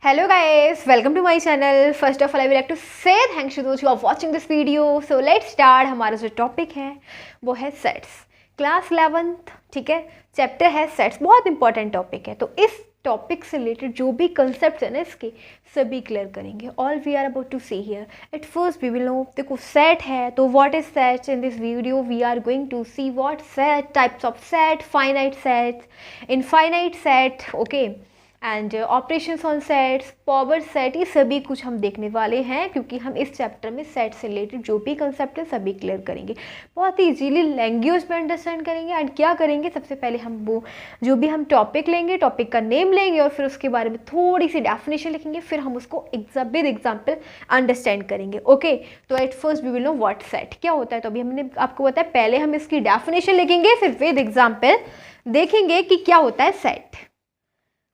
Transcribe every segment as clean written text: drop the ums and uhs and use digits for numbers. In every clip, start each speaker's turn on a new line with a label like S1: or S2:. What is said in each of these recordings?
S1: Hello guys, welcome to my channel. First of all, I would like to say thanks to those who are watching this video. So let's start. हमारा जो topic है वो है sets, class 11th, ठीक है। Chapter है sets, बहुत important topic है। तो इस टॉपिक से रिलेटेड जो भी कंसेप्ट है ना इसके सभी क्लियर करेंगे। All we are about to see here at first we will know, देखो सेट है तो what is set. In this video we are going to see what set, types of set, finite set, infinite set, okay, and operations on sets, power set, ये सभी कुछ हम देखने वाले हैं क्योंकि हम इस चैप्टर में सेट से रिलेटेड जो भी कंसेप्ट है सभी क्लियर करेंगे। बहुत ही इजीली लैंग्वेज में अंडरस्टैंड करेंगे। एंड क्या करेंगे, सबसे पहले हम वो जो भी हम टॉपिक लेंगे, टॉपिक का नेम लेंगे और फिर उसके बारे में थोड़ी सी डेफिनेशन लिखेंगे, फिर हम उसको विद एग्जाम्पल अंडरस्टैंड करेंगे। ओके, तो at first we will know what set क्या होता है। तो अभी हमने आपको बताया, पहले हम इसकी डेफिनेशन लिखेंगे, फिर विद एग्जाम्पल देखेंगे कि क्या होता है सेट।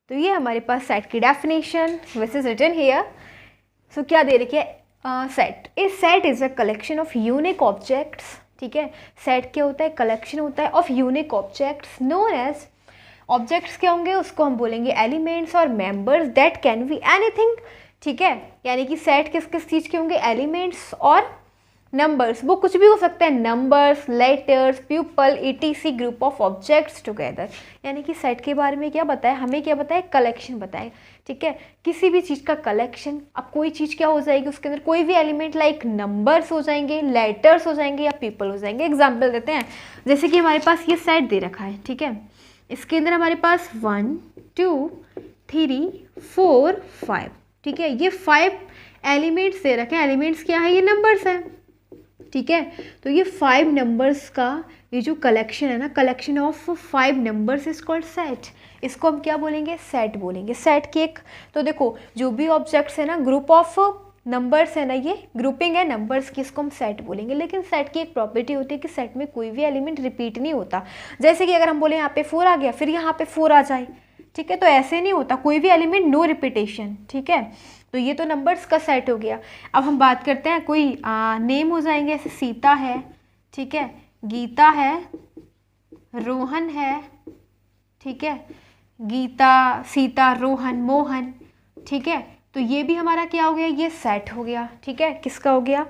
S1: तो ये हमारे पास सेट की definition which is written here. So क्या दे रखी है, set is a collection of unique objects, ठीक है। सेट क्या होता है, कलेक्शन होता है of unique objects known as, objects क्या होंगे उसको हम बोलेंगे एलिमेंट्स और members that can be anything, ठीक है। यानी कि सेट किस किस चीज़ के होंगे, एलिमेंट्स और नंबर्स, वो कुछ भी हो सकता है, numbers, letters, people, etc, group of objects together. यानी कि सेट के बारे में क्या बताया, हमें क्या बताया, कलेक्शन बताए, ठीक है। किसी भी चीज़ का कलेक्शन। अब कोई चीज़ क्या हो जाएगी, उसके अंदर कोई भी एलिमेंट लाइक नंबर्स हो जाएंगे, लेटर्स हो जाएंगे या पीपल हो जाएंगे। एग्जाम्पल देते हैं, जैसे कि हमारे पास ये सेट दे रखा है, ठीक है। इसके अंदर हमारे पास 1 2 3 4 5, ठीक है। ये 5 एलिमेंट्स दे रखे हैं। एलिमेंट्स क्या है, ये नंबर्स हैं, ठीक है। तो ये 5 नंबर्स का ये जो कलेक्शन है ना, collection of 5 numbers is called set. इसको हम क्या बोलेंगे, सेट बोलेंगे। सेट की एक, तो देखो जो भी ऑब्जेक्ट्स है ना, ग्रुप ऑफ नंबर्स है ना, ये ग्रुपिंग है नंबर्स की, इसको हम सेट बोलेंगे। लेकिन सेट की एक प्रॉपर्टी होती है कि सेट में कोई भी एलिमेंट रिपीट नहीं होता। जैसे कि अगर हम बोले यहाँ पे 4 आ गया, फिर यहाँ पे 4 आ जाए, ठीक है, तो ऐसे नहीं होता, कोई भी एलिमेंट नो रिपीटेशन, ठीक है। तो ये तो नंबर्स का सेट हो गया। अब हम बात करते हैं, कोई नेम हो जाएंगे, जैसे सीता है, ठीक है, गीता है, रोहन है, ठीक है, गीता, सीता, रोहन, मोहन, ठीक है। तो ये भी हमारा क्या हो गया, ये सेट हो गया, ठीक है। किसका हो गया,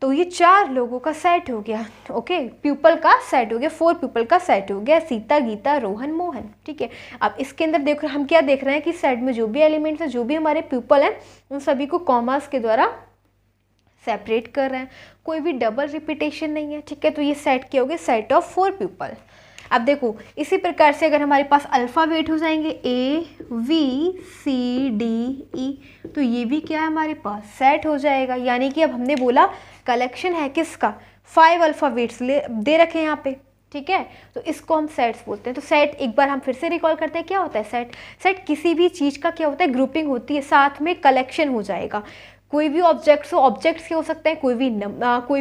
S1: तो ये 4 लोगों का सेट हो गया, ओके। पीपल का सेट हो गया, 4 पीपल का सेट हो गया, सीता, गीता, रोहन, मोहन, ठीक है। अब इसके अंदर देखो हम क्या देख रहे हैं कि सेट में जो भी एलिमेंट्स हैं, जो भी हमारे पीपल हैं, उन सभी को कॉमास के द्वारा सेपरेट कर रहे हैं। कोई भी डबल रिपीटेशन नहीं है, ठीक है। तो ये सेट क्या हो गया, सेट ऑफ 4 पीपल। अब देखो इसी प्रकार से अगर हमारे पास अल्फ़ाबेट हो जाएंगे ABCDE, तो ये भी क्या है हमारे पास, सेट हो जाएगा। यानी कि अब हमने बोला कलेक्शन है किसका, 5 अल्फ़ाबेट्स दे रखे हैं यहाँ पे, ठीक है। तो इसको हम सेट्स बोलते हैं। तो सेट एक बार हम फिर से रिकॉल करते हैं, क्या होता है सेट। सेट किसी भी चीज़ का क्या होता है, ग्रुपिंग होती है, साथ में कलेक्शन हो जाएगा। कोई भी ऑब्जेक्ट्स हो, ऑब्जेक्ट्स क्या हो सकते हैं, कोई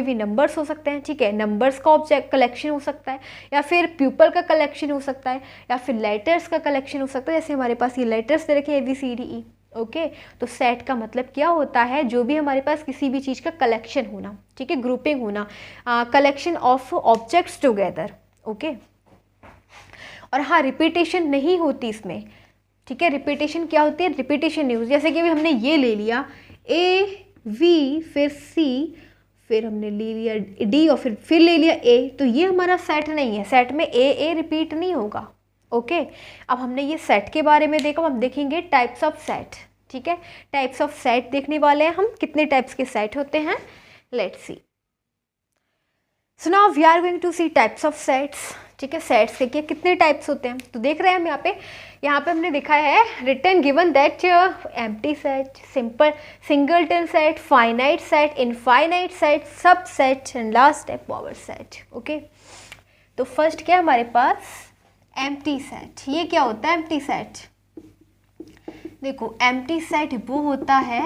S1: भी नंबर्स हो सकते हैं, ठीक है। नंबर्स का ऑब्जेक्ट कलेक्शन हो सकता है, या फिर प्यूपल का कलेक्शन हो सकता है, या फिर लेटर्स का कलेक्शन हो सकता है। जैसे हमारे पास ये लेटर्स दे रखे हैं ABCDE, ओके। तो सेट का मतलब क्या होता है, जो भी हमारे पास किसी भी चीज़ का कलेक्शन होना, ठीक है, ग्रुपिंग होना, collection of objects together, okay. और हाँ, रिपीटेशन नहीं होती इसमें, ठीक है। रिपीटेशन क्या होती है, रिपीटेशन नहीं होती। जैसे कि अभी हमने ये ले लिया AV, फिर C, फिर हमने ले लिया D और फिर ले लिया A, तो ये हमारा सेट नहीं है। सेट में A रिपीट नहीं होगा, ओके। अब हमने ये सेट के बारे में देखा, हम देखेंगे टाइप्स ऑफ सेट, ठीक है। टाइप्स ऑफ सेट देखने वाले हैं हम, कितने टाइप्स के सेट होते हैं, let's see. So now we are going to see types of sets, ठीक है। सेट्स के कितने टाइप्स होते हैं, तो देख रहे हैं हम यहाँ पे हमने लिखा है, written given that empty set, simple singleton set, finite set, infinite set, subset and last है पावर सेट, ओके। तो फर्स्ट क्या है हमारे पास, एम्प्टी सेट। ये क्या होता है एम्प्टी सेट, देखो एम्प्टी सेट वो होता है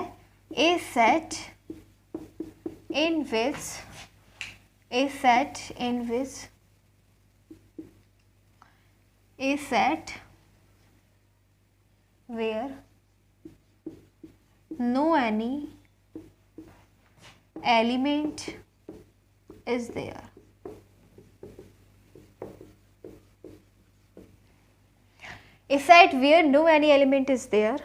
S1: a set in which a set where no any element is there. A set where no any element is there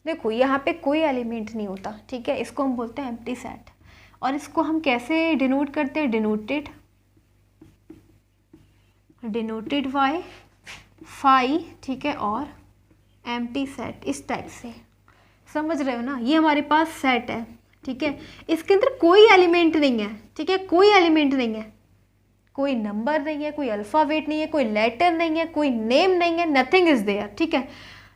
S1: देखो यहाँ पे कोई एलिमेंट नहीं होता, ठीक है, इसको हम बोलते हैं एम्प्टी सेट। और इसको हम कैसे डिनोट करते हैं, डिनोटेड बाय फाई, ठीक है, और एम्प्टी सेट, इस टाइप से, समझ रहे हो ना। ये हमारे पास सेट है, ठीक है, इसके अंदर कोई एलिमेंट नहीं है, ठीक है, कोई एलिमेंट नहीं है, कोई नंबर नहीं है, कोई अल्फ़ाबेट नहीं है, कोई लेटर नहीं है, कोई नेम नहीं है, नथिंग इज देयर, ठीक है,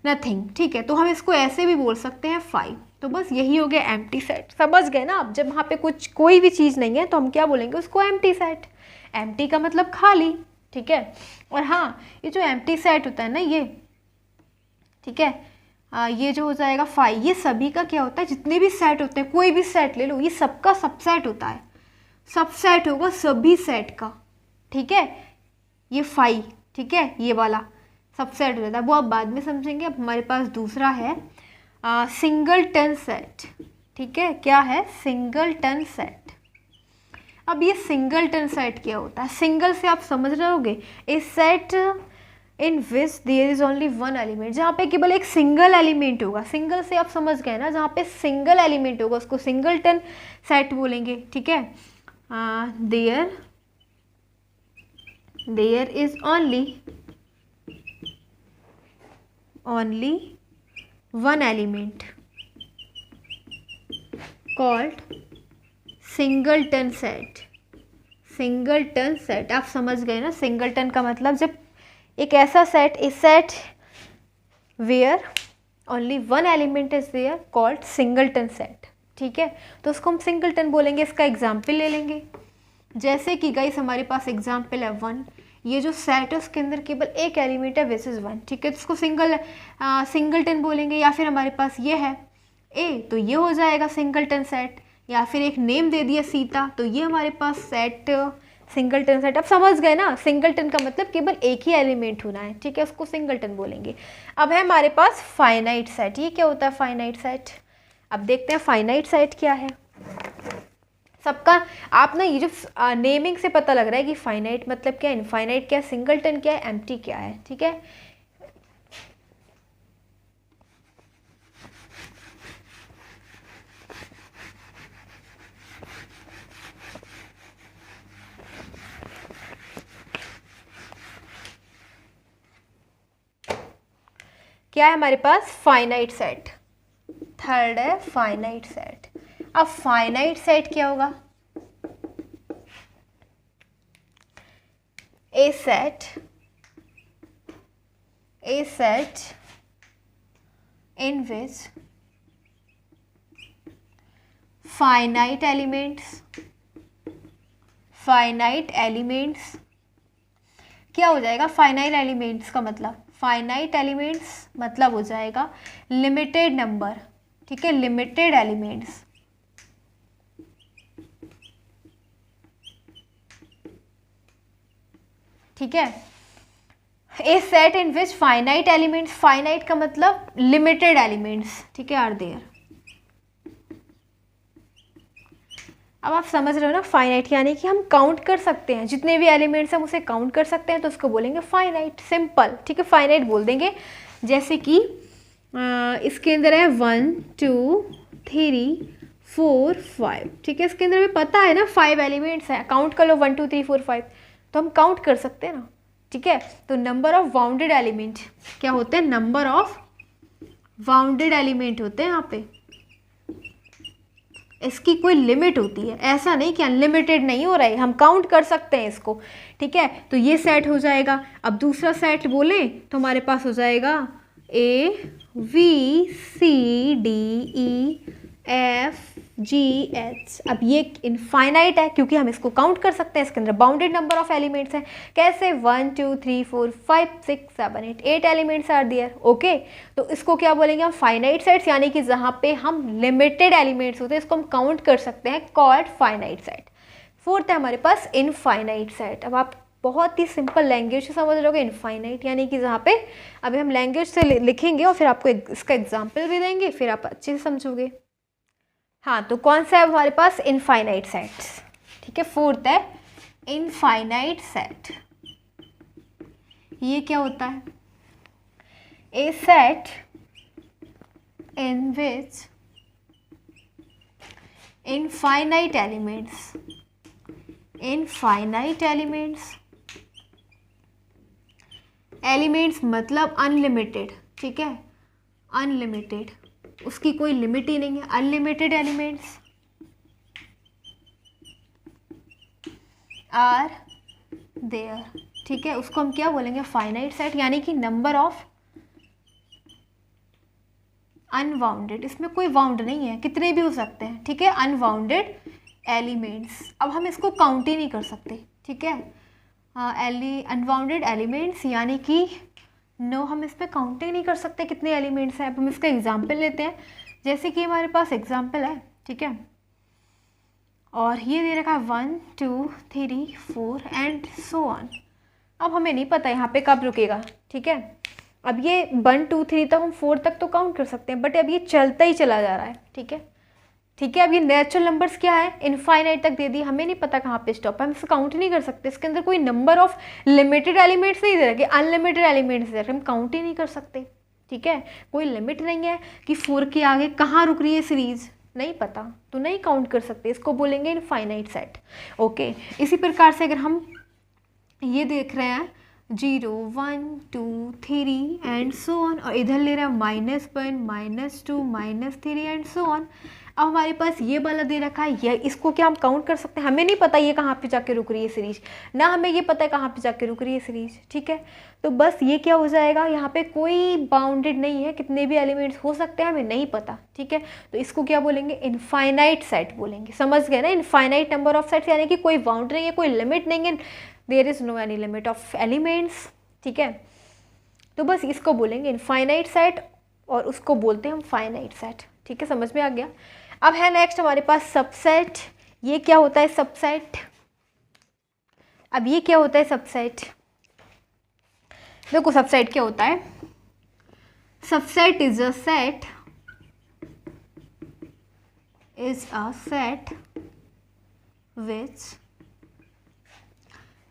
S1: नथिंग, ठीक है। तो हम इसको ऐसे भी बोल सकते हैं 5। तो बस यही हो गया एम्प्टी सेट, समझ गए ना आप। जब वहाँ पे कुछ कोई भी चीज़ नहीं है तो हम क्या बोलेंगे उसको, एम्प्टी सेट। एम्प्टी का मतलब खाली, ठीक है। और हाँ, ये जो एम्प्टी सेट होता है ना ये, ठीक है, ये जो हो जाएगा 5, ये सभी का क्या होता है, जितने भी सेट होते हैं, कोई भी सेट ले लो, ये सबका सबसेट होता है, सबसेट होगा सभी सेट का, ठीक है। ये 5, ठीक है, ये वाला सबसेट हो जाता है, वो आप बाद में समझेंगे। अब हमारे पास दूसरा है सिंगलटन सेट, ठीक है। क्या है, सिंगलटन सेट। अब ये सिंगलटन सेट क्या होता है, सिंगल से आप समझ रहे होगे, a set in which there is only one element, जहाँ पे केवल एक सिंगल एलिमेंट होगा। सिंगल से आप समझ गए ना, जहाँ पे सिंगल एलिमेंट होगा उसको सिंगलटन सेट बोलेंगे, ठीक है। There is only one element called singleton set. Singleton set आप समझ गए ना, सिंगलटन का मतलब जब एक ऐसा set, a set where only one element is there called singleton set, ठीक है। तो उसको हम सिंगलटन बोलेंगे। इसका एग्जाम्पल ले लेंगे, जैसे कि गाइस हमारे पास एग्जाम्पल है 1, ये जो सेट है उसके अंदर केवल एक एलिमेंट है विच इज़ 1, ठीक है, तो उसको सिंगलटन बोलेंगे। या फिर हमारे पास ये है ए, तो ये हो जाएगा सिंगलटन सेट। या फिर एक नेम दे दिया सीता, तो ये हमारे पास सेट सिंगलटन सेट। आप समझ गए ना, सिंगलटन का मतलब केवल एक ही एलिमेंट होना है, ठीक है, उसको सिंगलटन बोलेंगे। अब है हमारे पास फाइनाइट सेट। ये क्या होता है फाइनाइट सेट, अब देखते हैं फाइनाइट सेट क्या है। सबका आप ना ये जो नेमिंग से पता लग रहा है कि फाइनाइट मतलब क्या है, इनफाइनाइट क्या है, सिंगलटन क्या है, एम्प्टी क्या है, ठीक है। क्या है हमारे पास, फाइनाइट सेट। थर्ड है फाइनाइट सेट। अब फाइनाइट सेट क्या होगा, ए set in which finite elements क्या हो जाएगा, फाइनाइट एलिमेंट्स का मतलब, फाइनाइट एलिमेंट्स मतलब हो जाएगा लिमिटेड नंबर, ठीक है, लिमिटेड एलिमेंट्स, ठीक है। A set in which finite elements, finite का मतलब लिमिटेड एलिमेंट्स, ठीक है, आर देयर। अब आप समझ रहे हो ना, फाइनाइट यानी कि हम काउंट कर सकते हैं, जितने भी एलिमेंट्स हम उसे काउंट कर सकते हैं, तो उसको बोलेंगे फाइनाइट, सिंपल, ठीक है, फाइनाइट बोल देंगे। जैसे कि इसके अंदर है 1 2 3 4 5, ठीक है, इसके अंदर हमें पता है ना 5 एलिमेंट्स हैं, काउंट कर लो 1 2 3 4 5, तो हम काउंट कर सकते हैं ना, ठीक है। तो नंबर ऑफ बाउंडेड एलिमेंट क्या होते हैं, नंबर ऑफ बाउंडेड एलिमेंट होते हैं यहाँ पे। इसकी कोई लिमिट होती है, ऐसा नहीं कि अनलिमिटेड नहीं हो रहा है, हम काउंट कर सकते हैं इसको, ठीक है। तो ये सेट हो जाएगा। अब दूसरा सेट बोले तो हमारे पास हो जाएगा A V C D E F G H। अब ये इनफाइनाइट है क्योंकि हम इसको काउंट कर सकते हैं, इसके अंदर बाउंडेड नंबर ऑफ एलिमेंट्स हैं। कैसे, 1 2 3 4 5 6 7 8 8 एलिमेंट्स आर देयर, ओके। तो इसको क्या बोलेंगे हम, फाइनाइट सेट्स, यानी कि जहाँ पे हम लिमिटेड एलिमेंट्स होते हैं इसको हम काउंट कर सकते हैं, कॉल्ड फाइनाइट सेट। फोर्थ है हमारे पास इनफाइनाइट सेट। अब आप बहुत ही सिंपल लैंग्वेज से समझ लोगे, इनफाइनाइट यानी कि जहाँ पे अभी हम लैंग्वेज से लिखेंगे और फिर आपको इसका एग्जाम्पल भी देंगे, फिर आप अच्छे से समझोगे। हाँ, तो कौन सा है हमारे पास, इनफाइनाइट सेट्स, ठीक है। फोर्थ है इनफाइनाइट सेट। ये क्या होता है, a set in which infinite elements मतलब अनलिमिटेड, ठीक है, अनलिमिटेड, उसकी कोई लिमिट ही नहीं है, अनलिमिटेड एलिमेंट्स आर देयर, ठीक है, उसको हम क्या बोलेंगे, फाइनाइट सेट, यानी कि नंबर ऑफ अनबाउंडेड, इसमें कोई बाउंड नहीं है, कितने भी हो सकते हैं, ठीक है, अनबाउंडेड एलिमेंट्स। अब हम इसको काउंट ही नहीं कर सकते, ठीक है, अनबाउंडेड एलिमेंट्स यानी कि नो, हम इस पर काउंट ही नहीं कर सकते कितने एलिमेंट्स हैं। अब हम इसका एग्जाम्पल लेते हैं, जैसे कि हमारे पास एग्जाम्पल है, ठीक है, और ये दे रखा है 1 2 3 4 एंड सो ऑन। अब हमें नहीं पता यहाँ पे कब रुकेगा, ठीक है, अब ये 1 2 3 तक हम 4 तक तो काउंट कर सकते हैं, बट अब ये चलता ही चला जा रहा है, ठीक है, ठीक है। अब ये नेचुरल नंबर्स क्या है, इनफाइनाइट तक दे दी, हमें नहीं पता कहाँ पे स्टॉप है, हम इसको काउंट नहीं कर सकते, इसके अंदर कोई नंबर ऑफ लिमिटेड एलिमेंट्स नहीं दे रखे, अनलिमिटेड एलिमेंट्स दे रखे, हम काउंट ही नहीं कर सकते, ठीक है, कोई लिमिट नहीं है कि 4 के आगे कहाँ रुक रही है सीरीज, नहीं पता, तो नहीं काउंट कर सकते, इसको बोलेंगे इनफाइनाइट सेट। ओके, इसी प्रकार से अगर हम ये देख रहे हैं 0 1 2 3 एंड सो ऑन, और इधर ले रहे हैं -1 -2 -3 एंड सो ऑन। अब हमारे पास ये वाला दे रखा है, ये इसको क्या हम काउंट कर सकते हैं, हमें नहीं पता ये कहाँ पे जाके रुक रही है सीरीज, ना हमें ये पता है कहाँ पे जाके रुक रही है सीरीज, ठीक है, तो बस ये क्या हो जाएगा, यहाँ पे कोई बाउंडेड नहीं है, कितने भी एलिमेंट्स हो सकते हैं हमें नहीं पता, ठीक है, तो इसको क्या बोलेंगे, इनफाइनाइट सेट बोलेंगे, समझ गए ना, इनफाइनाइट नंबर ऑफ सेट्स यानी कि कोई बाउंड नहीं है, कोई लिमिट नहीं है, there is no any limit of elements, ठीक है, तो बस इसको बोलेंगे इनफाइनाइट सेट और उसको बोलते हैं हम फाइनाइट सेट, ठीक है, समझ में आ गया। अब है नेक्स्ट हमारे पास सबसेट, ये क्या होता है सबसेट, अब ये क्या होता है सबसेट, देखो सबसेट क्या होता है, subset is a set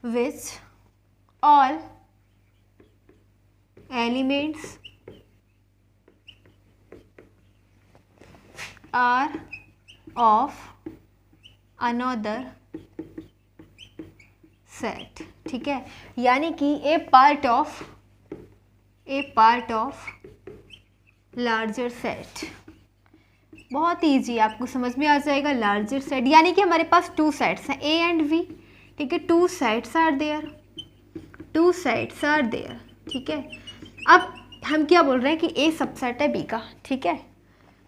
S1: which all elements are of another set, ठीक है, यानी कि ए पार्ट ऑफ लार्जर सेट, बहुत ईजी, आपको समझ में आ जाएगा, लार्जर सेट यानी कि हमारे पास 2 सेट्स हैं ए एंड वी, ठीक है, 2 सेट्स आर देयर, ठीक है। अब हम क्या बोल रहे हैं कि ए सबसेट है बी का, ठीक है,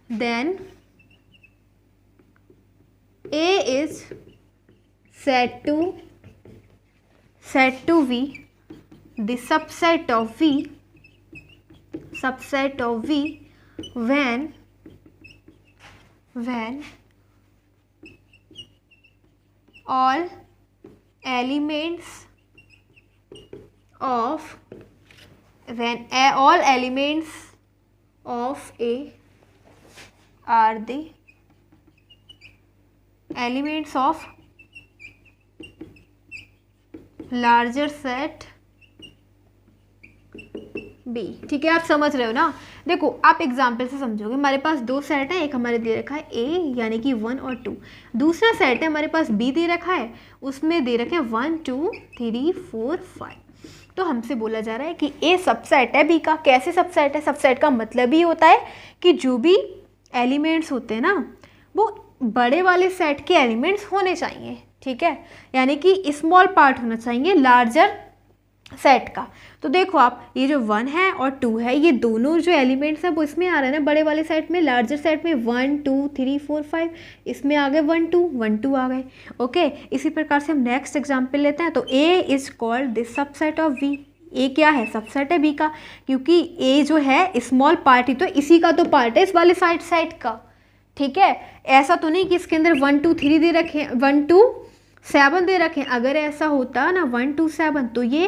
S1: then A is said to be the subset of V when all elements of A are the elements of larger set B, ठीक है, आप समझ रहे हो ना। देखो आप एग्जाम्पल से समझोगे, हमारे पास 2 सेट है, एक हमारे दे रखा है ए यानी कि 1 और 2, दूसरा सेट है हमारे पास बी दे रखा है, उसमें दे रखे 1 2 3 4 5, तो हमसे बोला जा रहा है कि ए सबसेट है बी का। कैसे सबसेट है, सबसेट का मतलब ही होता है कि जो भी एलिमेंट्स होते हैं ना वो बड़े वाले सेट के एलिमेंट्स होने चाहिए, ठीक है, यानी कि स्मॉल पार्ट होना चाहिए लार्जर सेट का। तो देखो आप ये जो 1 है और 2 है, ये दोनों जो एलिमेंट्स हैं वो इसमें आ रहे हैं ना बड़े वाले सेट में, लार्जर सेट में 1 2 3 4 5, इसमें आ गए 1 2 आ गए। ओके, इसी प्रकार से हम नेक्स्ट एग्जांपल लेते हैं। तो A is called this subset of B, A क्या है, सबसेट है बी का, क्योंकि ए जो है स्मॉल पार्ट ही तो इसी का तो पार्ट है इस वाले सेट का, ठीक है। ऐसा तो नहीं कि इसके अंदर 1 2 3 दे रखे, 1 2 7 दे रखे, अगर ऐसा होता ना 1 2 7 तो ये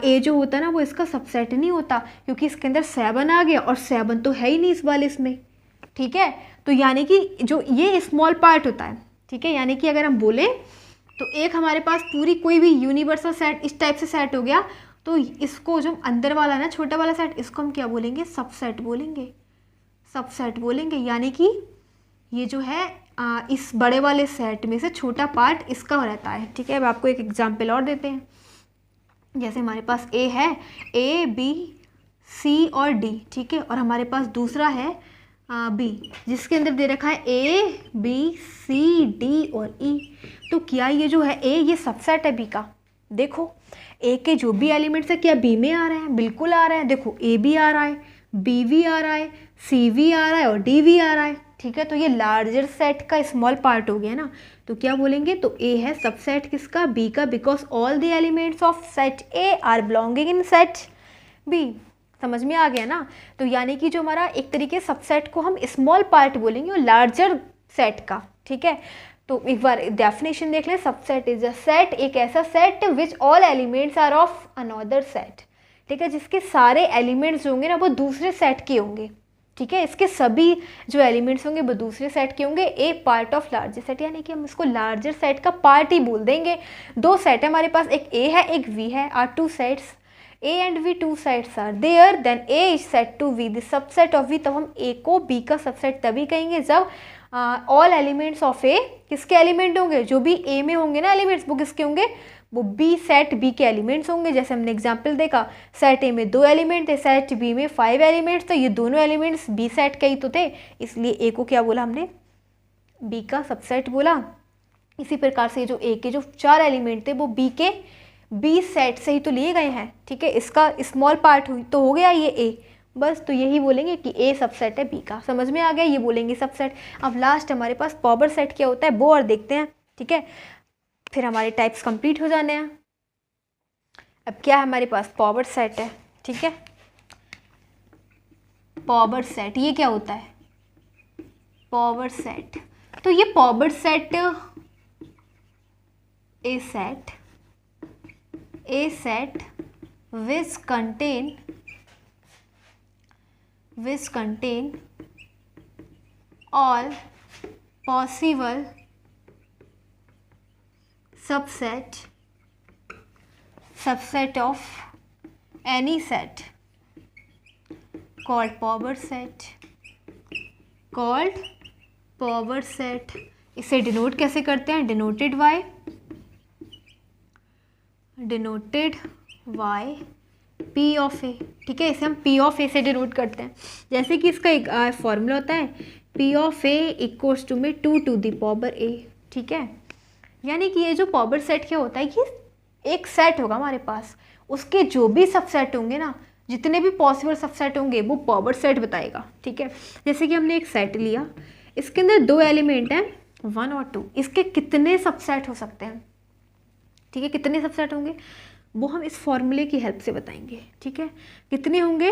S1: ए जो होता ना वो इसका सबसेट नहीं होता, क्योंकि इसके अंदर 7 आ गया और 7 तो है ही नहीं इस वाले इसमें, ठीक है। तो यानी कि जो ये स्मॉल पार्ट होता है, ठीक है, यानी कि अगर हम बोलें तो एक हमारे पास पूरी कोई भी यूनिवर्सल सेट इस टाइप से सेट हो गया, तो इसको जो अंदर वाला ना छोटा वाला सेट, इसको हम क्या बोलेंगे, सबसेट बोलेंगे, सबसेट बोलेंगे, यानी कि ये जो है इस बड़े वाले सेट में से छोटा पार्ट इसका रहता है। ठीक है, अब आपको एक एग्जांपल और देते हैं। जैसे हमारे पास ए है, ए बी सी और डी, ठीक है, और हमारे पास दूसरा है बी, जिसके अंदर दे रखा है ए बी सी डी और ई। तो क्या ये जो है ए, ये सबसेट है बी का? देखो ए के जो भी एलिमेंट्स है क्या बी में आ रहे हैं? बिल्कुल आ रहे हैं। देखो ए भी आ रहा है, बी भी आ रहा है, सी भी आ रहा है और डी भी आ रहा है। ठीक है, तो ये लार्जर सेट का स्मॉल पार्ट हो गया ना। तो क्या बोलेंगे? तो ए है सबसेट किसका? बी का, because all the elements of set A are belonging in set B. समझ में आ गया ना? तो यानी कि जो हमारा एक तरीके सबसेट को हम स्मॉल पार्ट बोलेंगे और लार्जर सेट का। ठीक है, तो एक बार डेफिनेशन देख लें। सबसेट इज अ सेट, एक ऐसा set which all elements are of another set. ठीक है, जिसके सारे एलिमेंट्स होंगे ना वो दूसरे सेट के होंगे। ठीक है, इसके सभी जो एलिमेंट्स होंगे वो दूसरे सेट के होंगे। ए पार्ट ऑफ लार्जर सेट, यानी कि हम इसको लार्जर सेट का पार्ट ही बोल देंगे। दो सेट है हमारे पास, एक ए है एक वी है, are two sets A and V, two sets are there, then A is set to V the subset of V. तब हम ए को बी का सबसेट तभी कहेंगे जब ऑल एलिमेंट्स ऑफ ए किसके एलिमेंट होंगे? जो भी ए में होंगे ना एलिमेंट्स वो किसके होंगे? वो बी सेट बी के एलिमेंट्स होंगे। जैसे हमने एग्जांपल देखा, सेट ए में 2 एलिमेंट थे, सेट बी में 5 एलिमेंट्स, तो ये दोनों एलिमेंट्स बी सेट के ही तो थे, इसलिए ए को क्या बोला हमने? बी का सबसेट बोला। इसी प्रकार से जो ए के जो 4 एलिमेंट थे वो बी के बी सेट से ही तो लिए गए हैं। ठीक है, इसका स्मॉल पार्ट हुई तो हो गया ये ए, बस। तो यही बोलेंगे कि ए सबसेट है बी का। समझ में आ गया? ये बोलेंगे सबसेट। अब लास्ट हमारे पास पावर सेट क्या होता है वो और देखते हैं। ठीक है, फिर हमारे टाइप्स कंप्लीट हो जाने हैं। अब क्या है हमारे पास? पावर सेट है। ठीक है, पावर सेट ये क्या होता है? पावर सेट, तो ये power set a set which contain all possible subset of any set called power set। इसे डिनोट कैसे करते हैं? डिनोटेड बाय पी ऑफ ए। ठीक है, इसे हम पी ऑफ ए से डिनोट करते हैं। जैसे कि इसका एक फॉर्मूला होता है, P of A equals to में 2 टू द पावर ए। ठीक है, यानी कि ये जो पावर सेट क्या होता है कि एक सेट होगा हमारे पास, उसके जो भी सबसेट होंगे ना, जितने भी पॉसिबल सबसेट होंगे वो पावर सेट बताएगा। ठीक है, जैसे कि हमने एक सेट लिया, इसके अंदर 2 एलिमेंट हैं 1 और 2, इसके कितने सबसेट हो सकते हैं? ठीक है, कितने सबसेट होंगे वो हम इस फॉर्मूले की हेल्प से बताएंगे। ठीक है, कितने होंगे?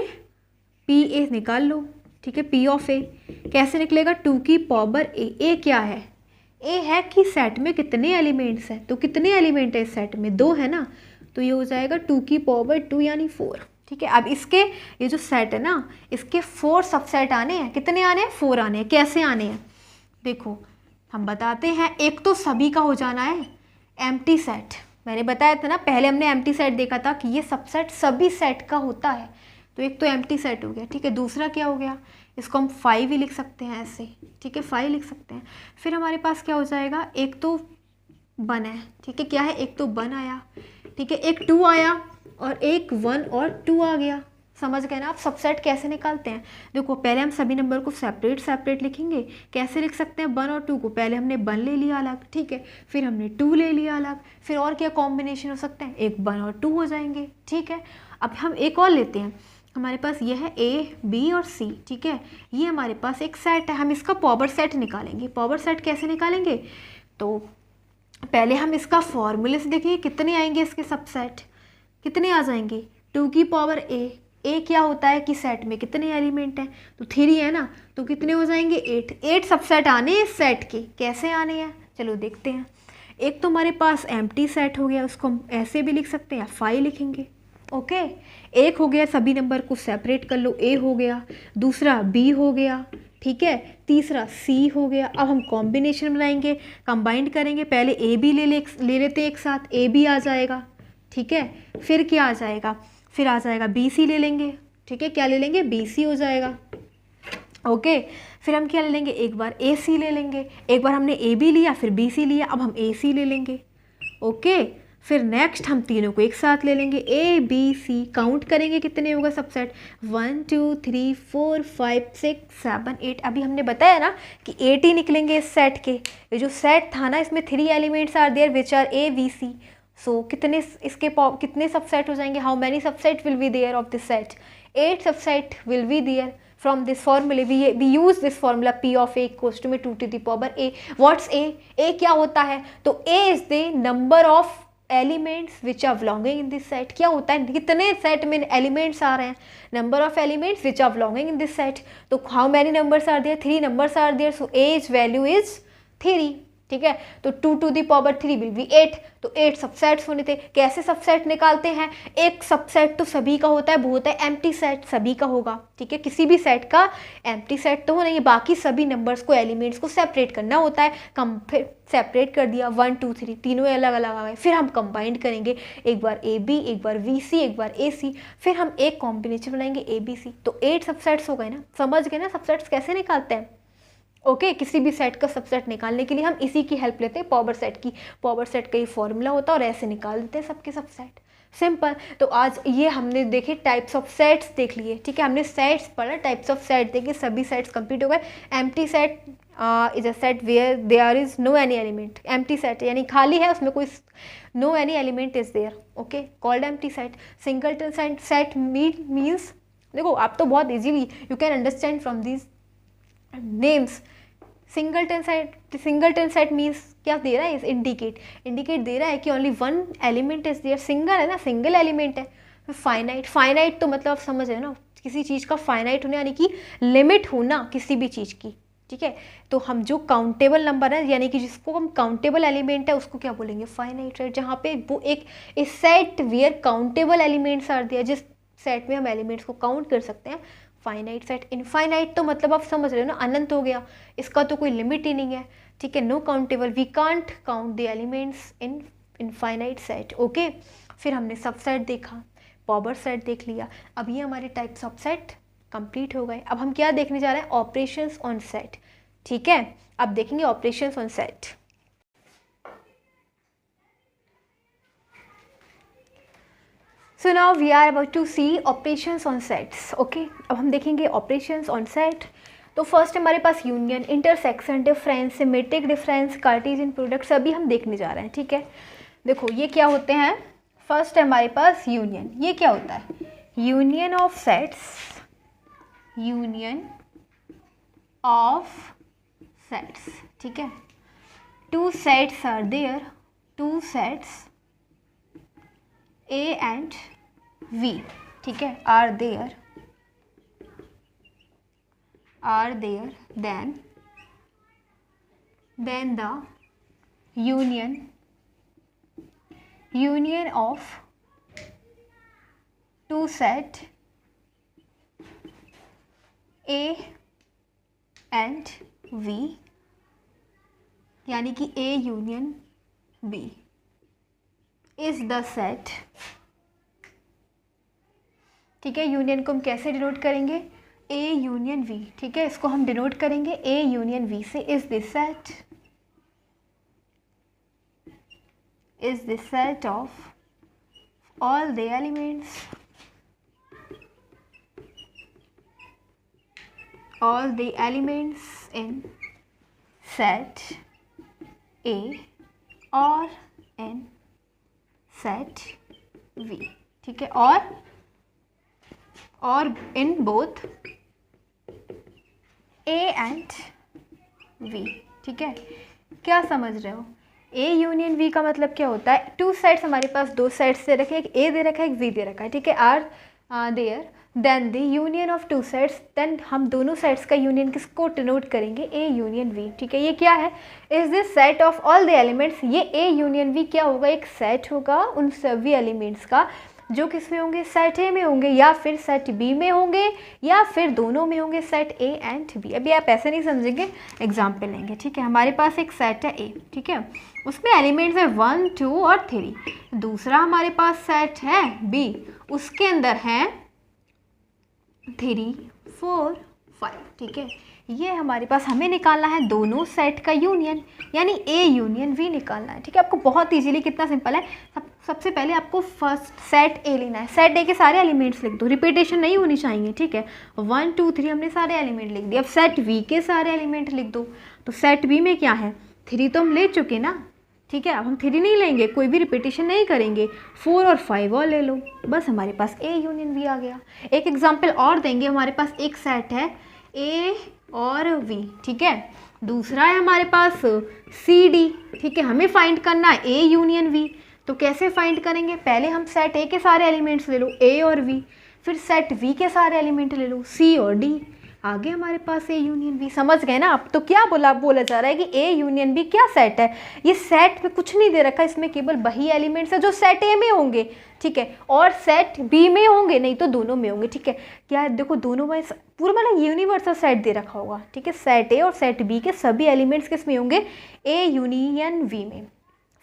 S1: पी ए निकाल लो। ठीक है, पी ऑफ ए कैसे निकलेगा? 2 की पावर ए। ए क्या है? ए है कि सेट में कितने एलिमेंट्स हैं, तो कितने एलिमेंट है इस सेट में? 2 है ना, तो ये हो जाएगा 2 की पावर 2 यानी 4। ठीक है, अब इसके ये जो सेट है ना, इसके 4 सबसेट आने हैं। कितने आने हैं? 4 आने हैं। कैसे आने हैं? देखो हम बताते हैं। एक तो सभी का हो जाना है एम्प्टी सेट। मैंने बताया था ना, पहले हमने एम्प्टी सेट देखा था कि ये सबसेट सभी सेट का होता है, तो एक तो एम्प्टी सेट हो गया। ठीक है, दूसरा क्या हो गया? इसको हम 5 ही लिख सकते हैं ऐसे। ठीक है, 5 लिख सकते हैं। फिर हमारे पास क्या हो जाएगा? एक तो 1 है। ठीक है, क्या है? एक तो 1 आया। ठीक है, एक 2 आया और एक 1 और 2 आ गया। समझ गए ना आप सबसेट कैसे निकालते हैं? देखो पहले हम सभी नंबर को सेपरेट लिखेंगे। कैसे लिख सकते हैं? 1 और 2 को पहले हमने 1 ले लिया अलग, ठीक है, फिर हमने 2 ले लिया अलग, फिर और क्या कॉम्बिनेशन हो सकते हैं? एक 1 और 2 हो जाएंगे। ठीक है, अब हम एक और लेते हैं। हमारे पास ये है ए बी और सी। ठीक है, ये हमारे पास एक सेट है, हम इसका पावर सेट निकालेंगे। पावर सेट कैसे निकालेंगे? तो पहले हम इसका फॉर्मूले से देखेंगे कितने आएंगे इसके सबसेट। कितने आ जाएंगे? 2 की पावर ए। ए क्या होता है कि सेट में कितने एलिमेंट हैं? तो 3 है ना, तो कितने हो जाएंगे? 8 सबसेट आने हैं इस सेट के। कैसे आने हैं? चलो देखते हैं। एक तो हमारे पास एम्प्टी सेट हो गया, उसको हम ऐसे भी लिख सकते हैं, 5 लिखेंगे। ओके, एक हो गया, सभी नंबर को सेपरेट कर लो। ए हो गया, दूसरा बी हो गया, ठीक है, तीसरा सी हो गया। अब हम कॉम्बिनेशन बनाएंगे, कंबाइंड करेंगे। पहले ए बी ले लेते एक साथ, ए बी आ जाएगा। ठीक है, फिर क्या आ जाएगा? फिर आ जाएगा बी सी ले लेंगे। ठीक है, क्या ले लेंगे? बी सी हो जाएगा। ओके फिर हम क्या ले लेंगे, एक बार ए सी ले लेंगे, एक बार हमने ए बी लिया फिर बी सी लिया, अब हम ए सी ले लेंगे। ओके फिर नेक्स्ट हम तीनों को एक साथ ले लेंगे, ए बी सी, काउंट करेंगे कितने होगा सबसेट, 1 2 3 4 5 6 7 8। अभी हमने बताया ना कि 8 ही निकलेंगे इस सेट के। ये जो सेट था ना इसमें 3 elements are there which are A B C. So कितने इसके कितने सबसेट हो जाएंगे, how many subset will be there of this set, 8 subset will be there. From this formula we use this formula P of A equals to 2 to the power A. What's A? A क्या होता है, तो A is the number of elements which are belonging in this set. क्या होता है, कितने set में elements आ रहे हैं, number of elements which are belonging in this set. तो how many numbers are there, 3 numbers are there, so A's value is 3. ठीक है, तो 2 to the power 3 will be 8. तो 8 सबसेट्स होने थे। कैसे सबसेट निकालते हैं, एक सबसेट तो सभी का होता है, वो होता है एम्प्टी सेट, सभी का होगा। ठीक है, किसी भी सेट का एम्प्टी सेट तो हो नहीं, बाकी सभी नंबर्स को, एलिमेंट्स को सेपरेट करना होता है। फिर सेपरेट कर दिया, 1 2 3 तीनों अलग अलग आ गए, फिर हम कंबाइंड करेंगे, एक बार ए बी, एक बार वी सी, एक बार ए सी, फिर हम एक कॉम्बिनेशन बनाएंगे ए बी सी। तो 8 सबसेट्स हो गए ना, समझ गए ना सबसेट्स कैसे निकालते हैं। ओके किसी भी सेट का सबसेट निकालने के लिए हम इसी की हेल्प लेते हैं, पावर सेट की। पावर सेट का ही फॉर्मूला होता है और ऐसे निकाल देते हैं सबके सबसेट, सिंपल। तो आज ये हमने देखे टाइप्स ऑफ सेट्स देख लिए। ठीक है, हमने सेट्स पढ़ा, टाइप्स ऑफ सेट देखे, सभी सेट्स कंप्लीट हो गए। Empty set is a set where there is no any element. Empty set यानी खाली है, उसमें कोई no any element is there, okay, called empty set. Singleton set means, देखो आप तो बहुत easily you can understand from these names. Singleton set means क्या दे रहा है, इस इंडिकेट दे रहा है कि only one element is there, single है ना, सिंगल एलिमेंट है। फाइनाइट तो मतलब आप समझ रहे हो ना, किसी चीज़ का फाइनाइट होना यानी कि लिमिट होना किसी भी चीज़ की। ठीक है, तो हम जो काउंटेबल नंबर है यानी कि जिसको हम काउंटेबल एलिमेंट है उसको क्या बोलेंगे, फाइनाइट, राइट। जहाँ पे वो एक set where countable elements are there, जिस सेट में हम एलिमेंट्स को काउंट कर सकते हैं, फाइनाइट सेट। इनफाइनाइट तो मतलब आप समझ रहे हो ना, अनंत हो गया, इसका तो कोई लिमिट ही नहीं है। ठीक है, no countable, we can't count the elements in infinite set. Okay, फिर हमने सबसेट देखा, पावर सेट देख लिया। अब ये हमारे टाइप्स ऑफ सेट कंप्लीट हो गए। अब हम क्या देखने जा रहे हैं, ऑपरेशंस ऑन सेट। ठीक है, अब देखेंगे operations on set. So now we are about to see operations on sets. Okay, अब हम देखेंगे operations on set। तो फर्स्ट हमारे पास union, intersection, difference, symmetric difference, cartesian product, सभी हम देखने जा रहे हैं। ठीक है, देखो ये क्या होते हैं। फर्स्ट है हमारे पास यूनियन। ये क्या होता है, union of sets, union of sets. ठीक है, two sets are there, two sets A and V, ठीक है, are there then the union of two set A and V यानी कि A union B is the set. ठीक है, union को हम कैसे डिनोट करेंगे, ए यूनियन वी। ठीक है, इसको हम डिनोट करेंगे ए यूनियन वी से। Is this set of all the elements in set ए और इन सेट V। ठीक है, और in both A and V। ठीक है, क्या समझ रहे हो, A यूनियन V का मतलब क्या होता है, टू सेट्स हमारे पास, दो सेट्स दे रखे, एक A दे रखा है, एक V दे रखा है। ठीक है, are there then the union of two sets, then हम दोनों सेट्स का यूनियन किसको डिनोट करेंगे, ए यूनियन वी। ठीक है, ये क्या है, is this set of all the elements. ये ए यूनियन वी क्या होगा, एक सेट होगा उन सभी एलिमेंट्स का जो किस में होंगे, सेट ए में होंगे या फिर सेट बी में होंगे या फिर दोनों में होंगे, सेट ए एंड बी। अभी आप ऐसे नहीं समझेंगे, एग्जाम्पल लेंगे। ठीक है, हमारे पास एक सेट है ए, ठीक है, उसमें एलिमेंट्स है 1 2 और 3। दूसरा हमारे पास सेट है बी, उसके अंदर है 3 4 5, ठीक है। ये हमारे पास हमें निकालना है दोनों सेट का यूनियन, यानी ए यूनियन वी निकालना है, ठीक है। आपको बहुत इजीली, कितना सिंपल है, सबसे पहले आपको फर्स्ट सेट ए लेना है। सेट ए के सारे एलिमेंट्स लिख दो, रिपीटेशन नहीं होनी चाहिए, ठीक है। 1 2 3 हमने सारे एलिमेंट लिख दिए। अब सेट वी के सारे एलिमेंट लिख दो। तो सेट वी में क्या है, 3 तो हम ले चुके ना, ठीक है। अब हम 3 नहीं लेंगे, कोई भी रिपीटेशन नहीं करेंगे, 4 और 5 और ले लो, बस हमारे पास ए यूनियन वी आ गया। एक एग्जाम्पल और देंगे, हमारे पास एक सेट है ए और वी, ठीक है। दूसरा है हमारे पास सी डी, ठीक है। हमें फाइंड करना है ए यूनियन वी। तो कैसे फाइंड करेंगे, पहले हम सेट ए के सारे एलिमेंट्स ले लो, ए और वी, फिर सेट वी के सारे एलिमेंट ले लो, सी और डी, आगे हमारे पास ए यूनियन बी। समझ गए ना आप। तो क्या बोला जा रहा है कि ए यूनियन बी क्या सेट है, ये सेट में कुछ नहीं दे रखा, इसमें केवल वही एलिमेंट्स है जो सेट ए में होंगे, ठीक है, और सेट बी में होंगे, नहीं तो दोनों में होंगे, ठीक है। क्या है, देखो दोनों में पूरा मतलब यूनिवर्सल सेट दे रखा होगा, ठीक है। सेट ए और सेट बी के सभी एलिमेंट्स किस में होंगे, ए यूनियन वी में।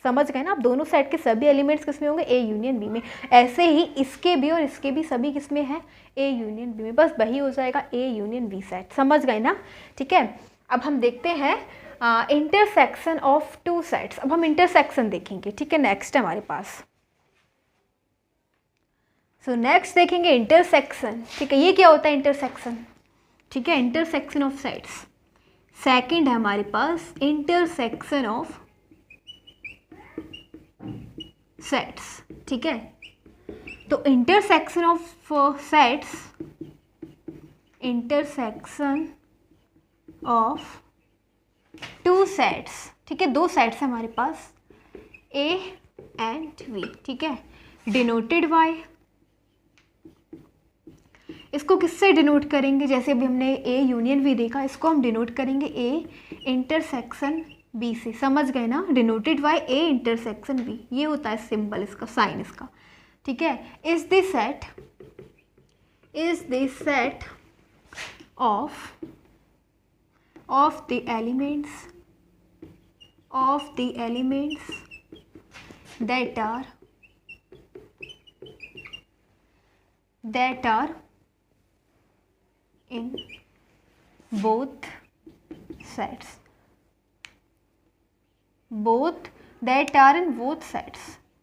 S1: समझ गए ना आप, दोनों सेट के सभी एलिमेंट्स किस में होंगे, ए यूनियन बी में। ऐसे ही इसके भी और इसके भी सभी किस में है, ए यूनियन बी में, बस वही हो जाएगा ए यूनियन बी सेट। समझ गए ना, ठीक है। अब हम देखते हैं इंटरसेक्शन ऑफ टू सेट्स। अब हम इंटरसेक्शन देखेंगे, ठीक है, नेक्स्ट है हमारे पास। सो नेक्स्ट देखेंगे इंटरसेक्शन, ठीक है। ये क्या होता है इंटरसेक्शन, ठीक है, इंटरसेक्शन ऑफ सेट्स। सेकंड है हमारे पास इंटरसेक्शन ऑफ सेट्स, ठीक है। तो intersection of sets, intersection of two sets, ठीक है, दो सेट्स है हमारे पास ए एंड वी, ठीक है, डिनोटेड बाय, इसको किससे डिनोट करेंगे, जैसे अभी हमने ए यूनियन वी देखा, इसको हम डिनोट करेंगे ए इंटरसेक्शन बी से। समझ गए ना, denoted by A intersection B, ये होता है सिंबल इसका, साइन इसका, ठीक है। Is the set of the elements that are in both sets,